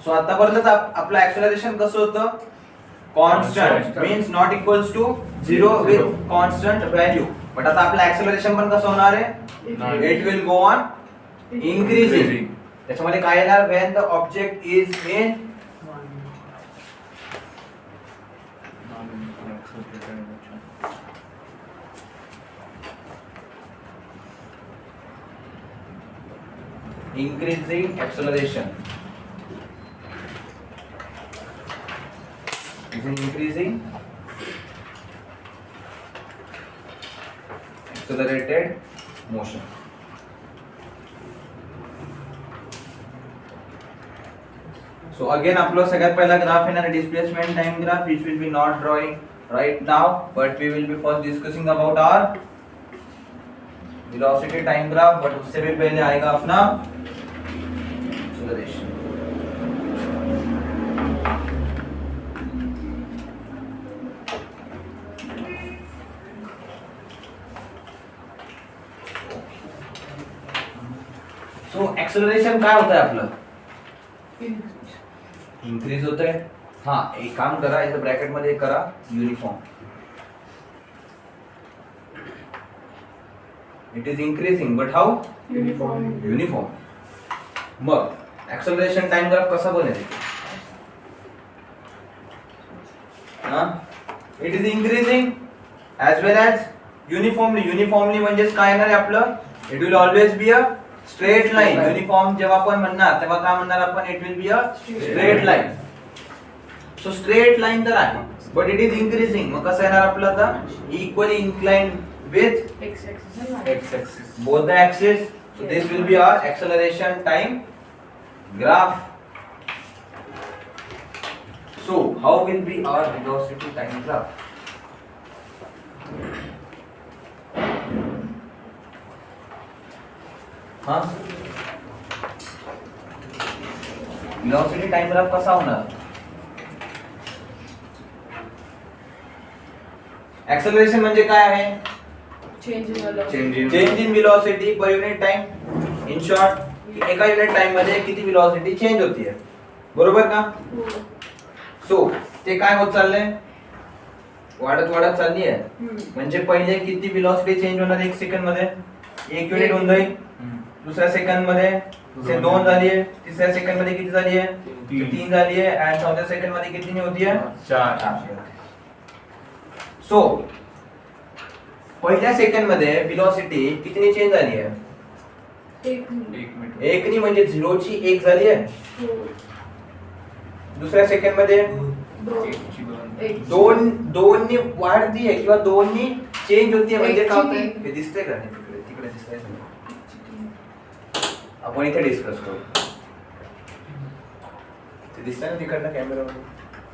So आतापर्यंत आपलं ऍक्सेलरेशन कसं होतं? Constant means not equals to 0 with constant value. But आता आपलं ऍक्सेलरेशन पण कसं होणार आहे? It will go on increasing. त्याच्यामध्ये काय येणार? When the object is in increasing acceleration. Is in increasing accelerated motion. So again आपलं सगळ्यात पहिला ग्राफ येणार displacement time graph, which will be not drawing right now, but we will be first discussing about our velocity time graph. but उससे भी पहले आएगा अपना acceleration. So acceleration काय होत आहे आपलं? इन्क्रीज होत आहे. हा एक काम करा, इथं ब्रॅकेट मध्ये करा uniform. It is increasing but how? Uniform. Mug acceleration time graph कसा बनेल? It is increasing as well as uniformly. Uniformly म्हणजेच काय येणार आहे आपलं? It will always B a straight line. Uniform जेव्हा आपण म्हणणार तेव्हा काय म्हणणार आपण? It will be a straight line. So straight line तर आहे बट इट इज इन्क्रीजिंग. मग कसं येणार आपलं आता? Equally inclined with X axis and X axis. both the axes. So this will be our acceleration time graph. So how will be our velocity time graph? हाँ velocity time graph कसा होणार? Acceleration म्हणजे काय आहे? change in velocity. Change in velocity per unit time. In short एका unit time मध्ये किती velocity change होतीये, बरोबर का? सो ते काय होत चाललंय? वाढत वाढत चालली आहे. म्हणजे पहिले किती वेलोसिटी चेंज होणार 1 सेकंड मध्ये? 1 युनिट होऊन जाईल. दुसऱ्या सेकंड मध्ये 2 झाली आहे. तिसऱ्या सेकंड मध्ये किती झाली आहे? 3 झाली आहे. आणि चौथ्या सेकंड मध्ये किती होती आहे? 4. सो पहिल्या सेकंड मध्ये वेलोसिटी कितीने चेंज झाली आहे? 1 मिनिट. 1 नी म्हणजे 0 ची 1 झाली आहे. हो. दुसऱ्या सेकंड मध्ये 2 नी वाढतीये किंवा 2 नी चेंज होतीये म्हणजे काय होतंय? हे दिसतंय का? तिकडे तिकडे दिसतंय. आपण इथे डिस्कस करू. ते दिसतंय ना तिकडनं कॅमेरावर?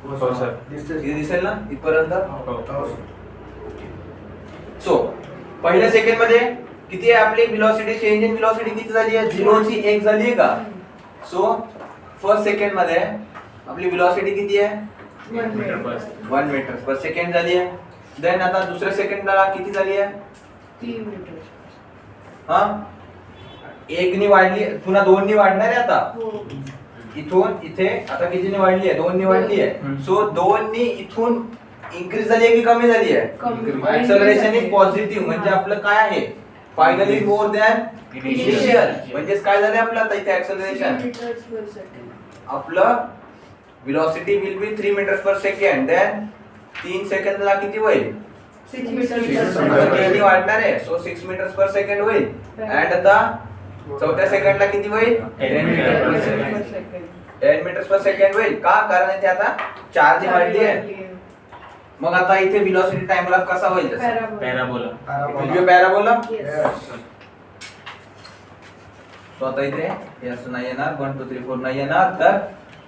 हो सर. इथे दिसेल ना इथपर्यंत? हो. सो पहिल्या सेकंड मध्ये किती आहे आपली वेलोसिटी? चेंज इन वेलोसिटी किती झाली आहे? 0 ची 1 झाली आहे का? सो फर्स्ट सेकंड मध्ये आपली वेलोसिटी किती आहे? 1 1 मीटर पर सेकंड झाली आहे. देन आता दुसऱ्या सेकंडला किती झाली आहे? 3 मीटर. हा 1 नी वाढली, पुन्हा 2 नी वाढणार आहे आता. हो. इथून इथे आता कितीने वाढली आहे? 2 नी वाढली आहे. सो 2 नी इथून इन्क्रीज झाली आहे की कमी झाली आहे? कमी. एक्सेलरेशन इज पॉझिटिव्ह म्हणजे आपलं काय आहे? Finally more than initial. म्हणजे काय झालं आपलं आता इथे एक्सेलरेशन? 3 meters per second. आपलं velocity will be 3 metres per second. Then 3 सेकंदला किती होईल? 6 meters per Six second. meters. 3 नी वाढणार आहे. सो 6 मीटर्स पर सेकंड होईल. अँड आता चौथ्या सेकंडला किती होईल? 10 metre per meters per second. per second. 10 meters per second होईल का? कारण इथे आता चार्ज वाढली आहे. मग आता इथे वेलोसिटी टाइम ग्राफ कसा होईल? Parabola. पॅराबोला. पॅराबोला. Yes. सो आता इथे हे असं नाही येणार, 1 2 3 4 नाही येणार, तर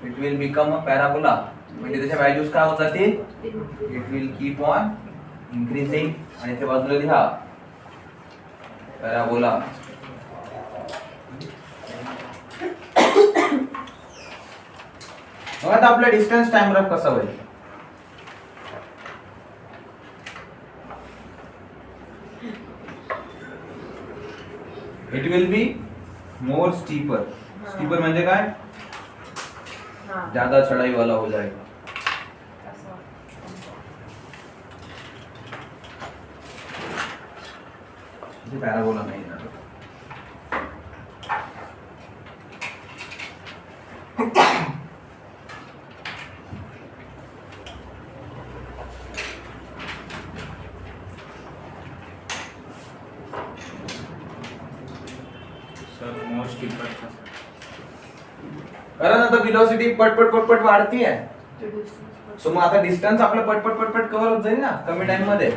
it will become a parabola. म्हणजे त्याच्या व्हॅल्यूज काय होत जातील? It will keep on increasing. आणि इथे बाजूला लिहा पॅराबोला. मग आता आपला डिस्टन्स टाइम ग्राफ कसा होईल? It will be more steeper. Steeper म्हणजे काय? हाँ. ज्यादा चढ़ाई वाला हो जाएगा. ऐसा. इथे पॅराबोला नाही येणार. Sir most important. कारण आता वेलोसिटी पटपट पटपट वाढतीये. The distance per सो मग आता डिस्टन्स आपलं पटपट पटपट कव्हर होत जाईल ना कमी टाइम मध्ये.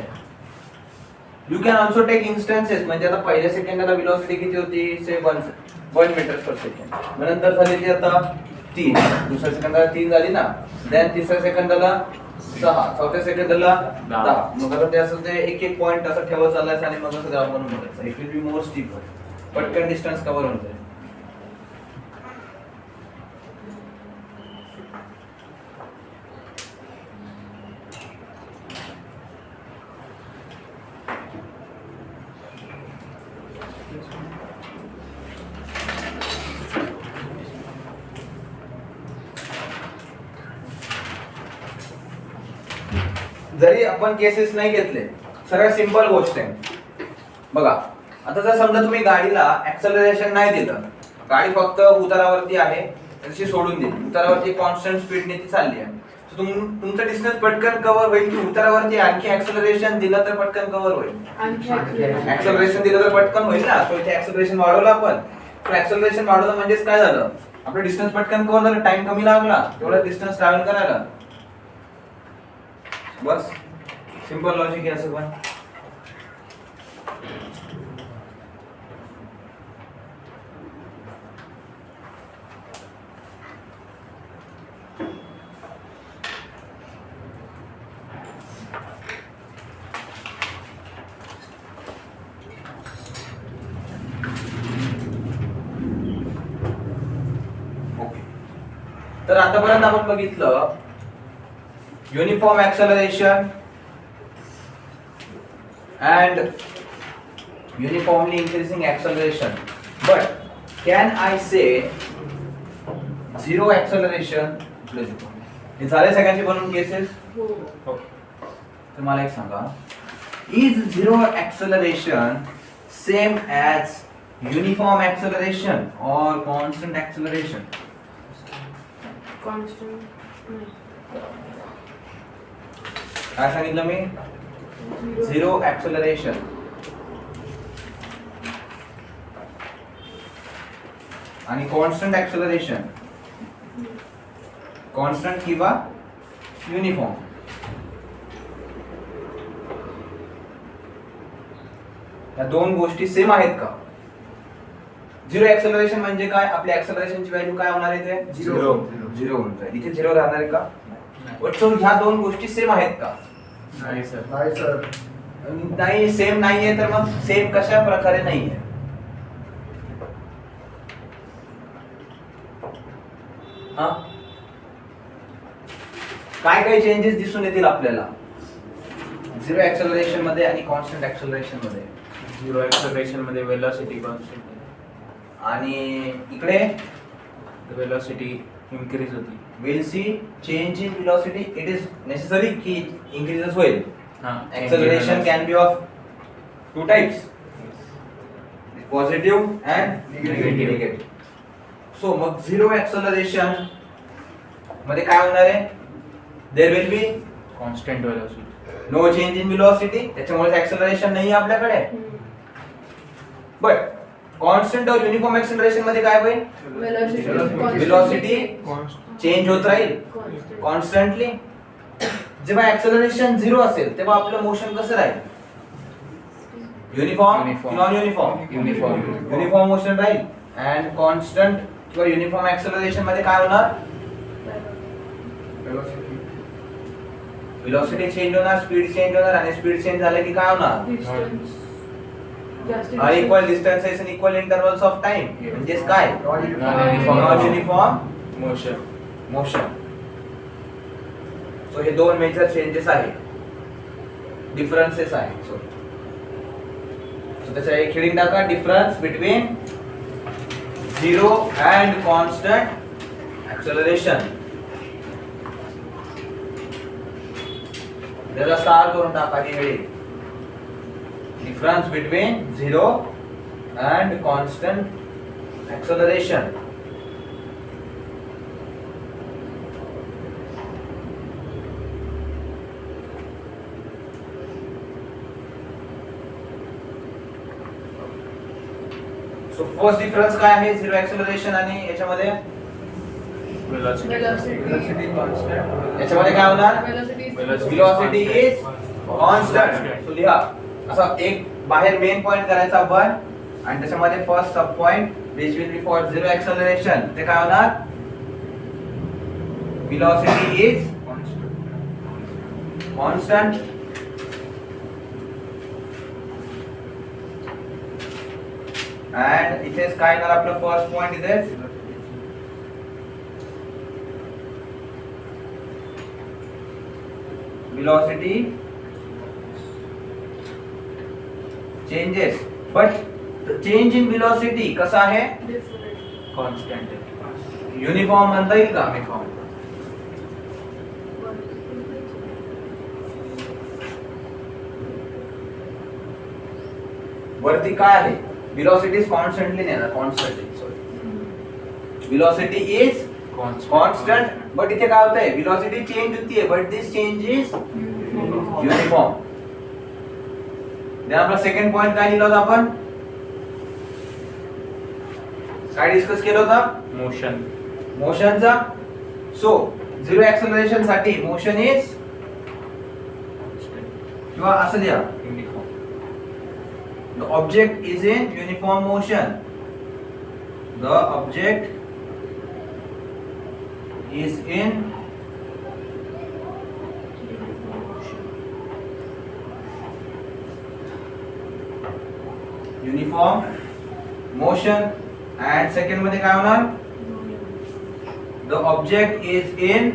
You can also take instances. म्हणजे आता पहिल्या सेकंदाला वेलोसिटी किती होती? से 1 मीटर पर सेकंड. मग नंतर झाली ती आता 3. दुसऱ्या सेकंदाला 3 झाली ना. देन तिसऱ्या सेकंदाला 6. चौथ्या सेकंदाला 10. मग आता ते असं ते एक एक पॉइंट असं ठेवत चालायचं आणि मग असं जाऊन बघायचं. It will be more steeper. पटकन डिस्टन्स कव्हर होत जाईल. जरी आपण केसेस नाही घेतले, सरळ सिंपल गोष्ट आहे बघा. आता जर समजा तुम्ही गाडीला ऍक्सेलरेशन नाही दिलं, गाडी फक्त उतारावरती आहे तशी सोडून दिली, उतारावरती कॉन्स्टंट स्पीडने ती चालली आहे, तुमचं डिस्टन्स पटकन कव्हर होईल की उतारावरती आणखी ऍक्सेलरेशन दिलं तर पटकन कव्हर होईल? ऍक्सेलरेशन दिलं तर पटकन होईल ना. सो इथे ऍक्सेलरेशन वाढवलं आपण. सो ऍक्सेलरेशन वाढवलं म्हणजेच काय झालं? आपलं डिस्टन्स पटकन कव्हर झालं, टाइम कमी लागला तेवढा डिस्टन्स ट्रॅव्हल करायला. बस सिंपल लॉजिक आहे असं पण. ओके, तर आतापर्यंत आपण बघितलं uniform acceleration and uniformly increasing acceleration. But can I say zero acceleration? हे झाले सगळ्यांचे बनवून केसेस. तर मला एक सांगा, is zero acceleration same as uniform acceleration or constant acceleration? Constant. काय सांगितलं मी? Zero acceleration. आणि कॉन्स्टंट ऍक्सेलरेशन, कॉन्स्टंट किंवा युनिफॉर्म. या दोन गोष्टी सेम आहेत का? झिरो ऍक्सेलरेशन म्हणजे काय? आपल्या ऍक्सेलरेशनची व्हॅल्यू काय होणार आहे? ते झिरो. झिरो होऊन जाईल. इथे झिरो राहणार आहे का? बट सो ह्या दोन गोष्टी सेम आहेत का? नाही सर. नाही सर. नाही, सेम नाहीये. तर मग सेम कशा प्रकारे नाहीये? हा, काय काय चेंजेस दिसून येतील आपल्याला झिरो ऍक्सेलरेशन मध्ये आणि कॉन्स्टंट ऍक्सेलरेशन मध्ये? झिरो ऍक्सेलरेशन मध्ये वेलोसिटी कॉन्स्टंट, आणि इकडे वेलोसिटी इन्क्रीज होती. Will see change in velocity. It is necessary की इंक्रीजेस होईल. Acceleration can be of two types, positive and negative. So mug zero acceleration मध्ये काय होणार आहे? There will be constant velocity. no change in velocity. त्याच्यामुळे acceleration नाही आहे आपल्याकडे. But constant और uniform acceleration मध्ये काय होईल? Velocity change होत राहील constantly. जेव्हा ऍक्सेलरेशन झिरो असेल तेव्हा आपलं मोशन कसं राहील? Uniform Uniform. Non uniform? Uniform. Uniform motion राहील. अँड कॉन्स्टंट किंवा युनिफॉर्म ऍक्सेलरेशन मध्ये काय होणार? Velocity. वेलोसिटी चेंज होणार, स्पीड चेंज होणार, आणि स्पीड चेंज झालं की काय होणार? Distance. Unequal distances in equal intervals of time. म्हणजेच काय? Non-uniform. Non uniform motion. Motion. So हे दोन मेजर चेंजेस आहे, डिफरन्सेस आहे. सो त्याचा एक हेडिंग टाका, difference between zero and constant acceleration. त्याचा स्टार करून टाका ही heading, difference between zero and constant acceleration. So first difference काय आहे झिरो ऍक्सेलरेशन आणि याच्यामध्ये? वेलोसिटी. Velocity constant. याच्यामध्ये काय होणार? Velocity. Velocity is constant. So लिहा असा एक बाहेर मेन पॉइंट करायचा आपण, आणि त्याच्यामध्ये फर्स्ट सब point which will be for zero acceleration. ते काय होणार? Velocity is constant. अँड इथेच काय येणार आपलं फर्स्ट पॉइंट? इथेच velocity changes, but the change in velocity कसा आहे? कॉन्स्टंट. युनिफॉर्म म्हणता येईल का? युनिफॉर्म. वरती काय आहे? velocity is constantly नाही ना, constantly, sorry. velocity is constant, but इथे काय होतंय? velocity change होतीये, but this change is uniform. then आपला सेकंड पॉइंट काय लिहिला होता आपण? काय डिस्कस केलं होता? मोशन. मोशनचा. सो झिरो ऍक्सेलरेशन साठी मोशन इज, किंवा असं लिहा, uniform. the object is in uniform motion. the object is in uniform motion. and second मध्ये काय होणार? the object is in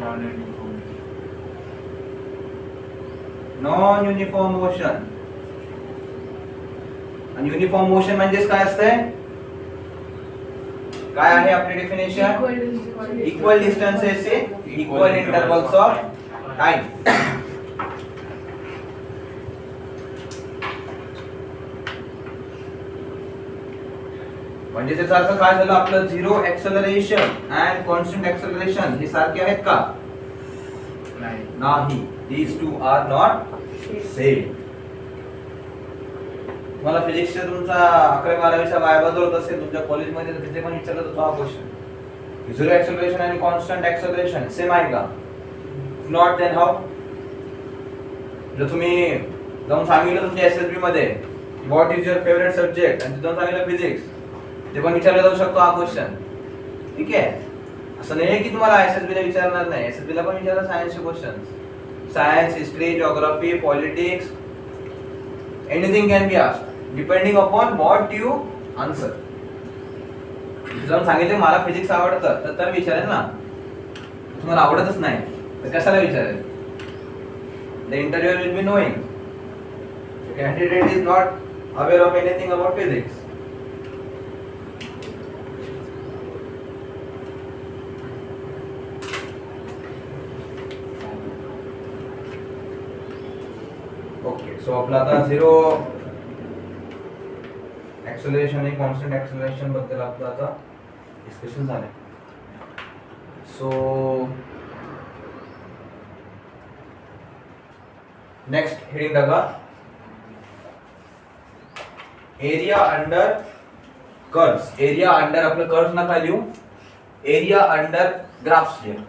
non uniform. Non uniform motion. आणि युनिफॉर्म मोशन म्हणजेच काय असतंय? काय आहे आपली definition? Equal distances in equal intervals of time. म्हणजे त्याचा अर्थ काय झालं आपलं zero acceleration and constant acceleration हे सारखे आहेत का? नाही. these two are not same. तुम्हाला फिजिक्सचा तुमचा 11-12वीचा वायवा जर होत असेल तुमच्या कॉलेजमध्ये तर तिथे पण विचारलं होतं हा क्वेश्चन. झिरो एक्सेलरेशन आणि कॉन्स्टंट एक्सेलरेशन सेम आहे का? Not then how? जर तुम्ही जाऊन सांगितलं तुमच्या एसएसबी मध्ये what is your favourite subject आणि तिथून सांगितलं फिजिक्स, ते पण विचारला जाऊ शकतो हा क्वेश्चन. ठीक आहे, असं नाही की तुम्हाला एसएसबी ला विचारणार नाही, एसएसबी ला पण विचारणार सायन्सचे question. Science, history, geography, politics, anything can be asked depending upon what you answer. जर सांगितले मला फिजिक्स आवडतं तर विचारेल ना. तुम्हाला आवडतच नाही तर कशाला विचारेल? The इंटरव्ह्यूअर will be knowing the candidate is not aware of anything about physics. Okay, so आपला आता झिरो एक्सेलरेशन आणि कॉन्स्टंट एक्सेलरेशन बद्दल आपलं आता डिस्कशन झालंय. सो नेक्स्ट हेडिंग बघा, area under curves. Area under आपलं कर्व्स नका लिहू, एरिया अंडर ग्राफ्स लिहा.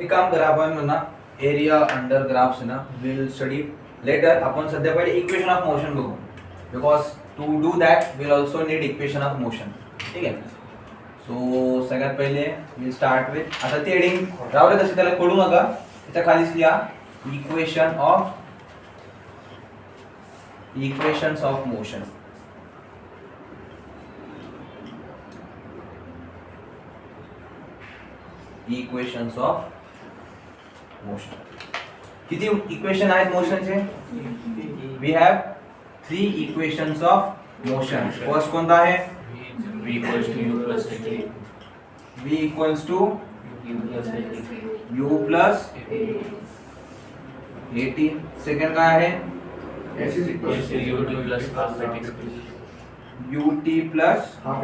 एक काम करा, आपण ना एरिया अंडर ग्राफ्स ना विल स्टडी लेटर. आपण सध्या पहिले इक्वेशन ऑफ मोशन बघू, because to do that will also need equation of motion. ठीक आहे, सो सगळ्यात पहिले विल स्टार्ट विथ, आता ते हेडिंग रावले तसे त्याला खोडू नका, त्याच्या खालीच लिहा equations of motion. Equations of motion. किती इक्वेशन आहेत मोशनचे? We have 3 equations of motion. First कोणता आहे? v equals to u plus at. v equals to u plus at. u plus at. Second काय आहे? S is equal Yes, to ut plus half at x. ut plus half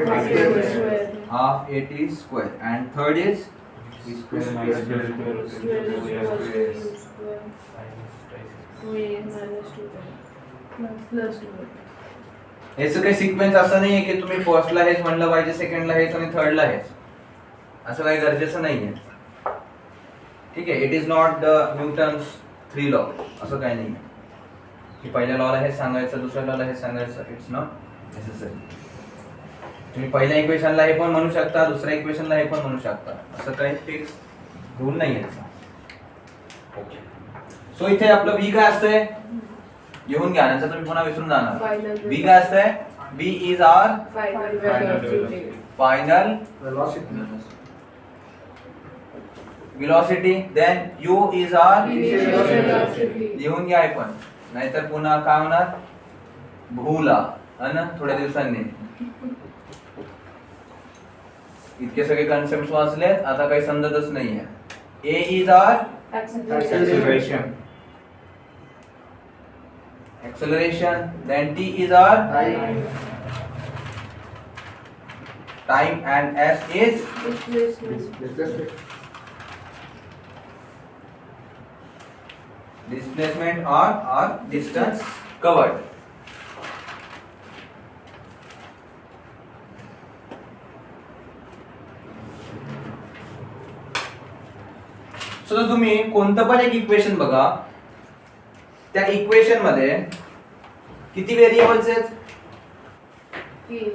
half at square. And third is Square minus b square. याचं काही sequence असं नाहीये की तुम्ही फर्स्टला हेच म्हणलं पाहिजे, सेकंडला हेच आणि थर्डला हेच, असं काही गरजेचं नाहीये. ठीक आहे, it is not the Newton's 3 law, असं काही नाहीये की पहिल्या लॉला हेच सांगायचं दुसऱ्या लॉला हेच सांगायचं. It's not necessary. तुम्ही पहिल्या इक्वेशनला हे पण म्हणू शकता, दुसऱ्या इक्वेशनला हे पण म्हणू शकता, असं काही फिक्स रूल नाहीये त्याचा. ओके, सो इथे आपलं v काय असतंय? येऊन घ्या, नंतर तुम्ही पुन्हा विसरून जाणार. v काय असतंय? v is our final velocity. then u is our लिहून घ्या हे पण, नाहीतर पुन्हा काय होणार? भूला है ना थोड्या दिवसांनी. इतके सगळे कन्सेप्ट वाचलेत, आता काही समजतच नाहीये. a is our acceleration. acceleration. then t is our time and s is displacement or distance covered. So so, तुम्ही कोणतं पण एक इक्वेशन बघा, त्या इक्वेशन मध्ये किती व्हेरिएबल्स आहेत? तीन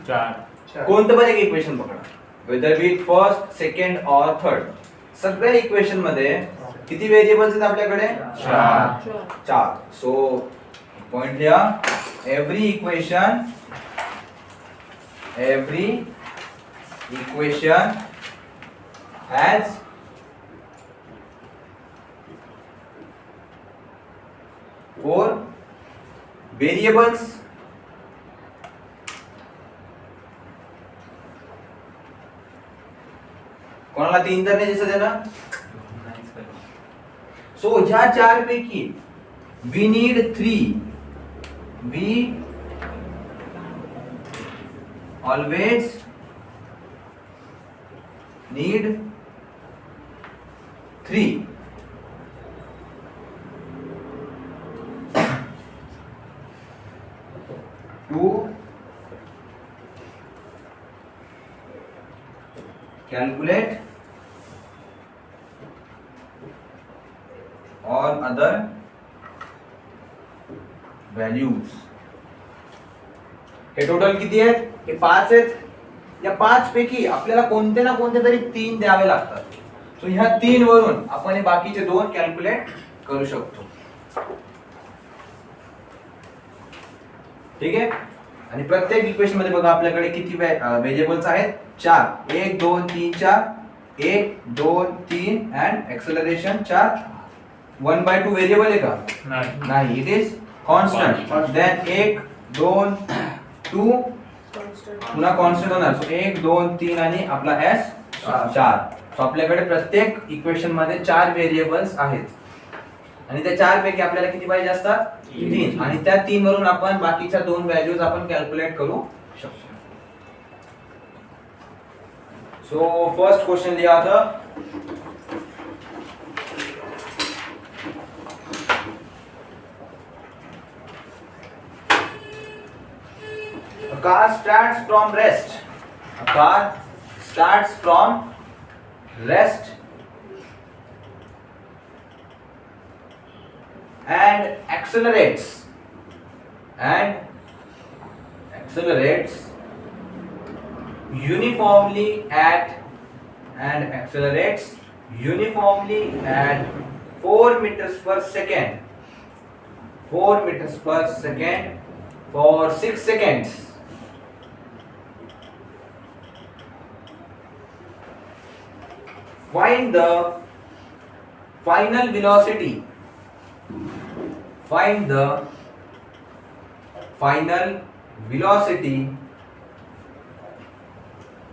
चार चार. कोणतं पण एक इक्वेशन पकडा, वेदर बी फर्स्ट सेकंड और थर्ड. सगळ्या इक्वेशन मध्ये किती व्हेरिएबल्स आहेत आपल्याकडे? चार. चार. सो पॉइंट लिहा, every equation has four variables. कोणाला तीन तर नाही दिसत आहे ना? सो ह्या चार पैकी we need three. We always need three. To calculate all other values. Hey total किती आहेत? हे पाच आहेत. या पाच पैकी आपल्याला कोणते ना कोणते तरी तीन द्यावे लागतात. सो ह्या तीन वरून आपण हे बाकीचे दोन कॅल्क्युलेट करू शकतो. ठीक आहे. आणि प्रत्येक इक्वेशन मध्ये बघा आपल्याकडे किती व्हेरिएबल्स आहेत? चार. 1 2 3 4. 1 2 3 अँड एक्सेलरेशन 4. 1/2 व्हेरिएबल आहे का? नाही. It is constant. देन 1 2 2 पुन्हा कॉन्स्टंट होणार. सो 1 2 3 आणि आपला s 4. सो आपल्याकडे प्रत्येक इक्वेशन मध्ये चार व्हेरिएबल्स आहेत. आणि त्या चार पैकी आपल्याला किती पाहिजे असतात? तीन. आणि त्या तीन वरून आपण बाकीच्या दोन व्हॅल्यूज आपण कॅल्क्युलेट करू शकतो. सो फर्स्ट क्वेश्चन लिहा था, a car starts from rest. A car starts from rest and accelerates uniformly at 4 meters per second. 4 meters per second for 6 seconds. Find the final velocity. Find the final velocity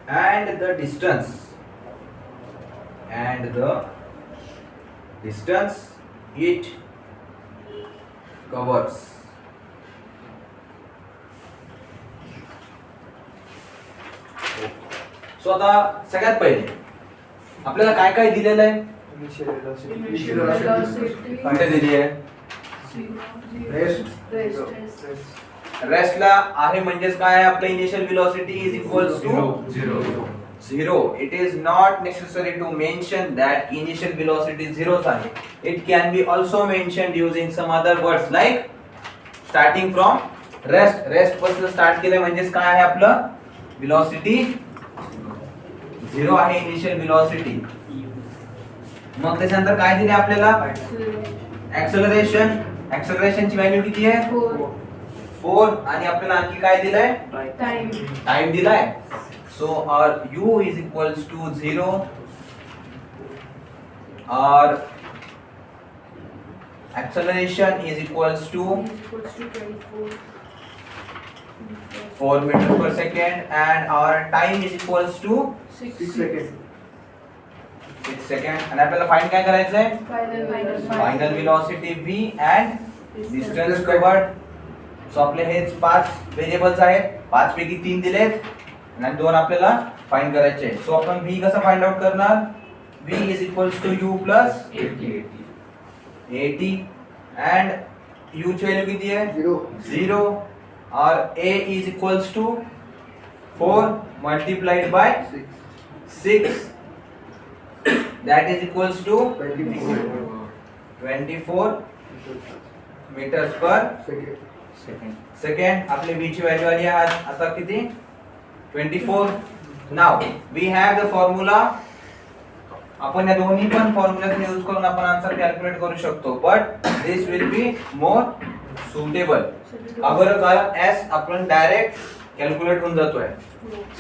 and the distance it covers. सो आता सगळ्यात पहिले आपल्याला काय काय दिलेलं आहे? कुठे दिली आहे? रेस्टला आहे म्हणजेच काय आहे? आपलं initial velocity is equals to 0. It is not necessary to mention that initial velocity 0 आहे. It can be also mentioned using some other words like starting from rest. Rest पासून स्टार्ट केलं म्हणजेच काय आहे? आपलं velocity 0 आहे, इनिशियल वेलोसिटी. मग त्याच्यानंतर काय दिले आपल्याला? एक्सेलरेशनची व्हॅल्यू किती आहे? 4. आणि आपल्याला आणखी काय दिलंय? टाइम दिलाय. So our u is equals to 0 or acceleration is equals to 4 meters per second and our time is equals to 6 seconds. आणि आपल्याला फाइंड काय करायचंय? Final velocity v and distance covered. सो आपले हेच 5 व्हेरिएबल्स आहेत. 5 पैकी 3 दिलेत आणि 2 आपल्याला फाइंड करायचे. सो आपण v कसं फाइंड आउट करणार? v is equals to u plus 80 and u ची व्हॅल्यू किती आहे? 0 और a is equals to 4 multiplied by 6 that is equals to 24 meters per second आपली v ची व्हॅल्यू आली आहे आता किती 24. Now we have the formula. आपण या दोन्ही पण फॉर्म्युलाचा यूज करून आपण आन्सर कॅल्क्युलेट करू शकतो, but this will be more suitable. अगर कारण s आपण डायरेक्ट कॅल्क्युलेट होऊन जातोय.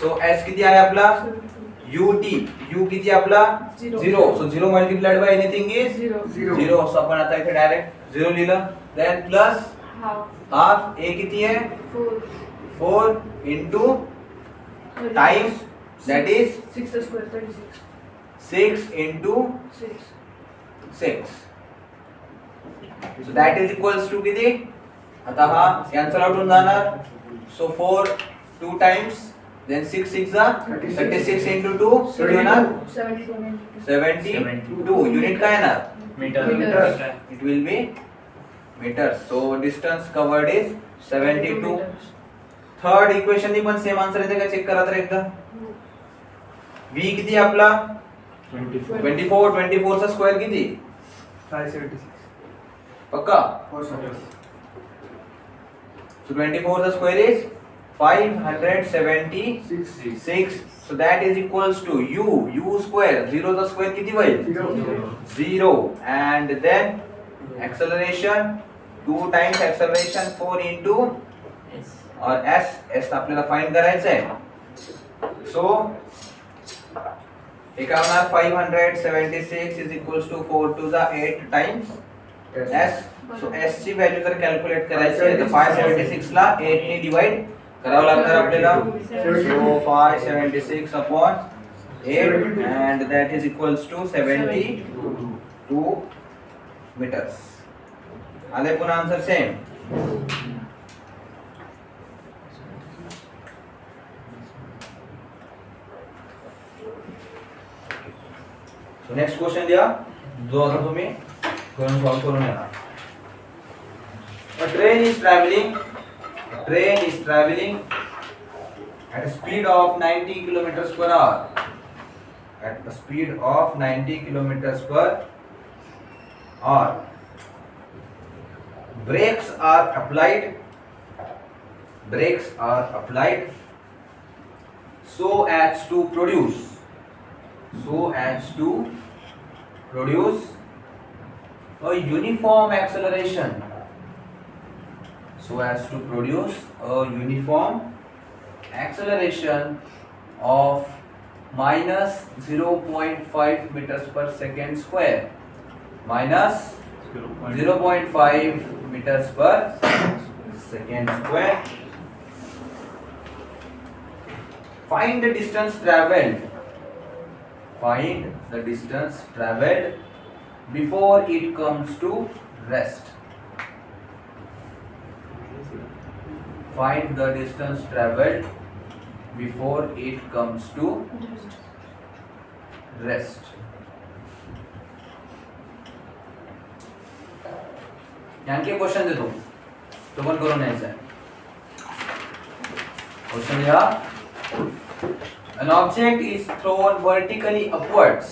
सो s किती आहे आपला ut. u किती आपला 0. सो 0 मल्टिप्लाइड बाय एनीथिंग इज 0. सो आपण आता इथे डायरेक्ट 0 लिहिलं. देन प्लस हाफ a किती आहे 4 into time, that is 6 square 36. 6 into 6. 6. So that is equals to किती? आता हा कॅन्सल आउट होऊन जाणार. So 4 2 times, then 6 6 36 into 2 किती होणार 72. युनिट काय येणार meter. it will be meters. So distance covered is 72. Third equation नी पण सेम आन्सर येते का चेक करा तर एकदा. v किती आहे आपला 24. 24 चा स्क्वेअर किती 576. पक्का. So 24 the square is 576. So that is equals to u square. 0 the square किती होईल 0. And then acceleration 2 times acceleration 4 into और s आपल्याला फाइंड करायचं आहे. सो एक होणार 576 is equals to 4 to the 8 times s. So s ची व्हॅल्यू जर कॅल्क्युलेट करायची आहे तर 576 ला 8 ने डिवाइड करावं लागणार आपल्याला. सो 576 upon 8 and that is equals to 72 meters. आले पुन्हा answer same. So next question द्या जो आता तुम्ही करून सॉल्व करून येणार. A train is traveling at a speed of 90 kilometers per hour. At a speed of 90 kilometers per hour. Brakes are applied so as to produce a uniform acceleration. So as to produce a uniform acceleration of minus 0.5 meters per second square. Minus 0.5 meters per second square. Find the distance traveled. Find the distance traveled before it comes to rest. Find the distance traveled before it comes to rest. आणखी question देतो तो पण करून यायचा आहे. Question या an object is thrown vertically upwards.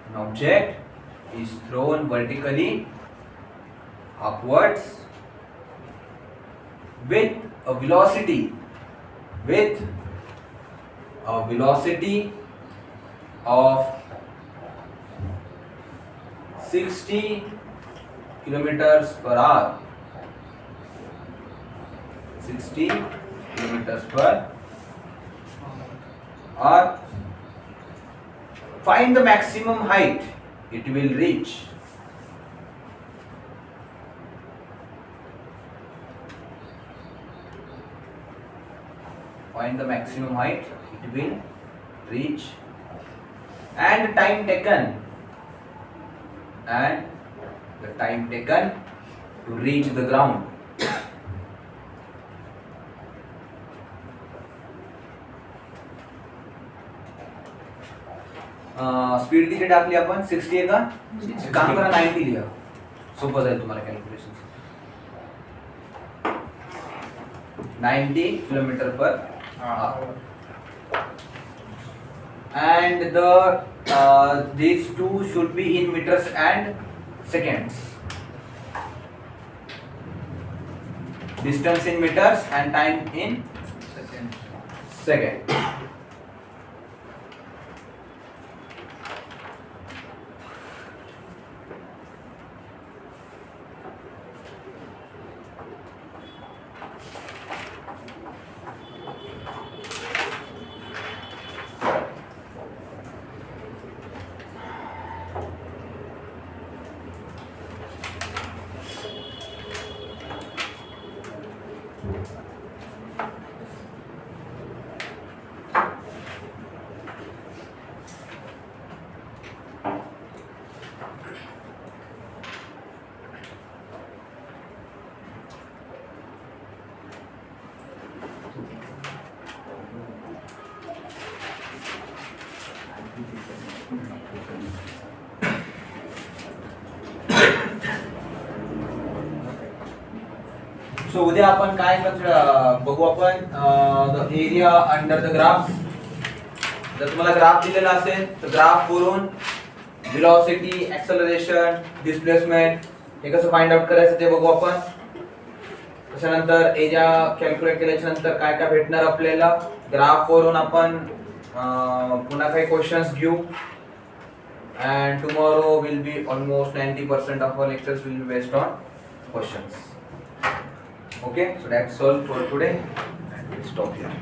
An object is thrown vertically upwards with a velocity of 60 kilometers per hour. 60 kilometers per hour. Find the maximum height it will reach. Find the maximum height it will reach and time taken to reach the ground. Speed किती टाकली आपण 60 आहे का. काम करा 90 लिहा सोपं जाईल तुम्हाला कॅल्क्युलेशन. 90 किलोमीटर पर hour. And these two should be in meters and seconds. distance in meters and time in second. सो उद्या आपण काय बघू आपण the area under the graph. जर तुम्हाला ग्राफ दिलेला असेल तर ग्राफ वरून व्हेलॉसिटी, ऍक्सेलरेशन, डिस्प्लेसमेंट हे कसं फाइंड आउट करायचं ते बघू आपण. त्याच्यानंतर एरिया कॅल्क्युलेट केल्याच्या नंतर काय काय भेटणार आपल्याला ग्राफ वरून आपण पुन्हा काही क्वेश्चन्स घेऊ. And tomorrow will be almost 90% of our lectures will be based on questions. Okay, so that's all for today and we'll stop here.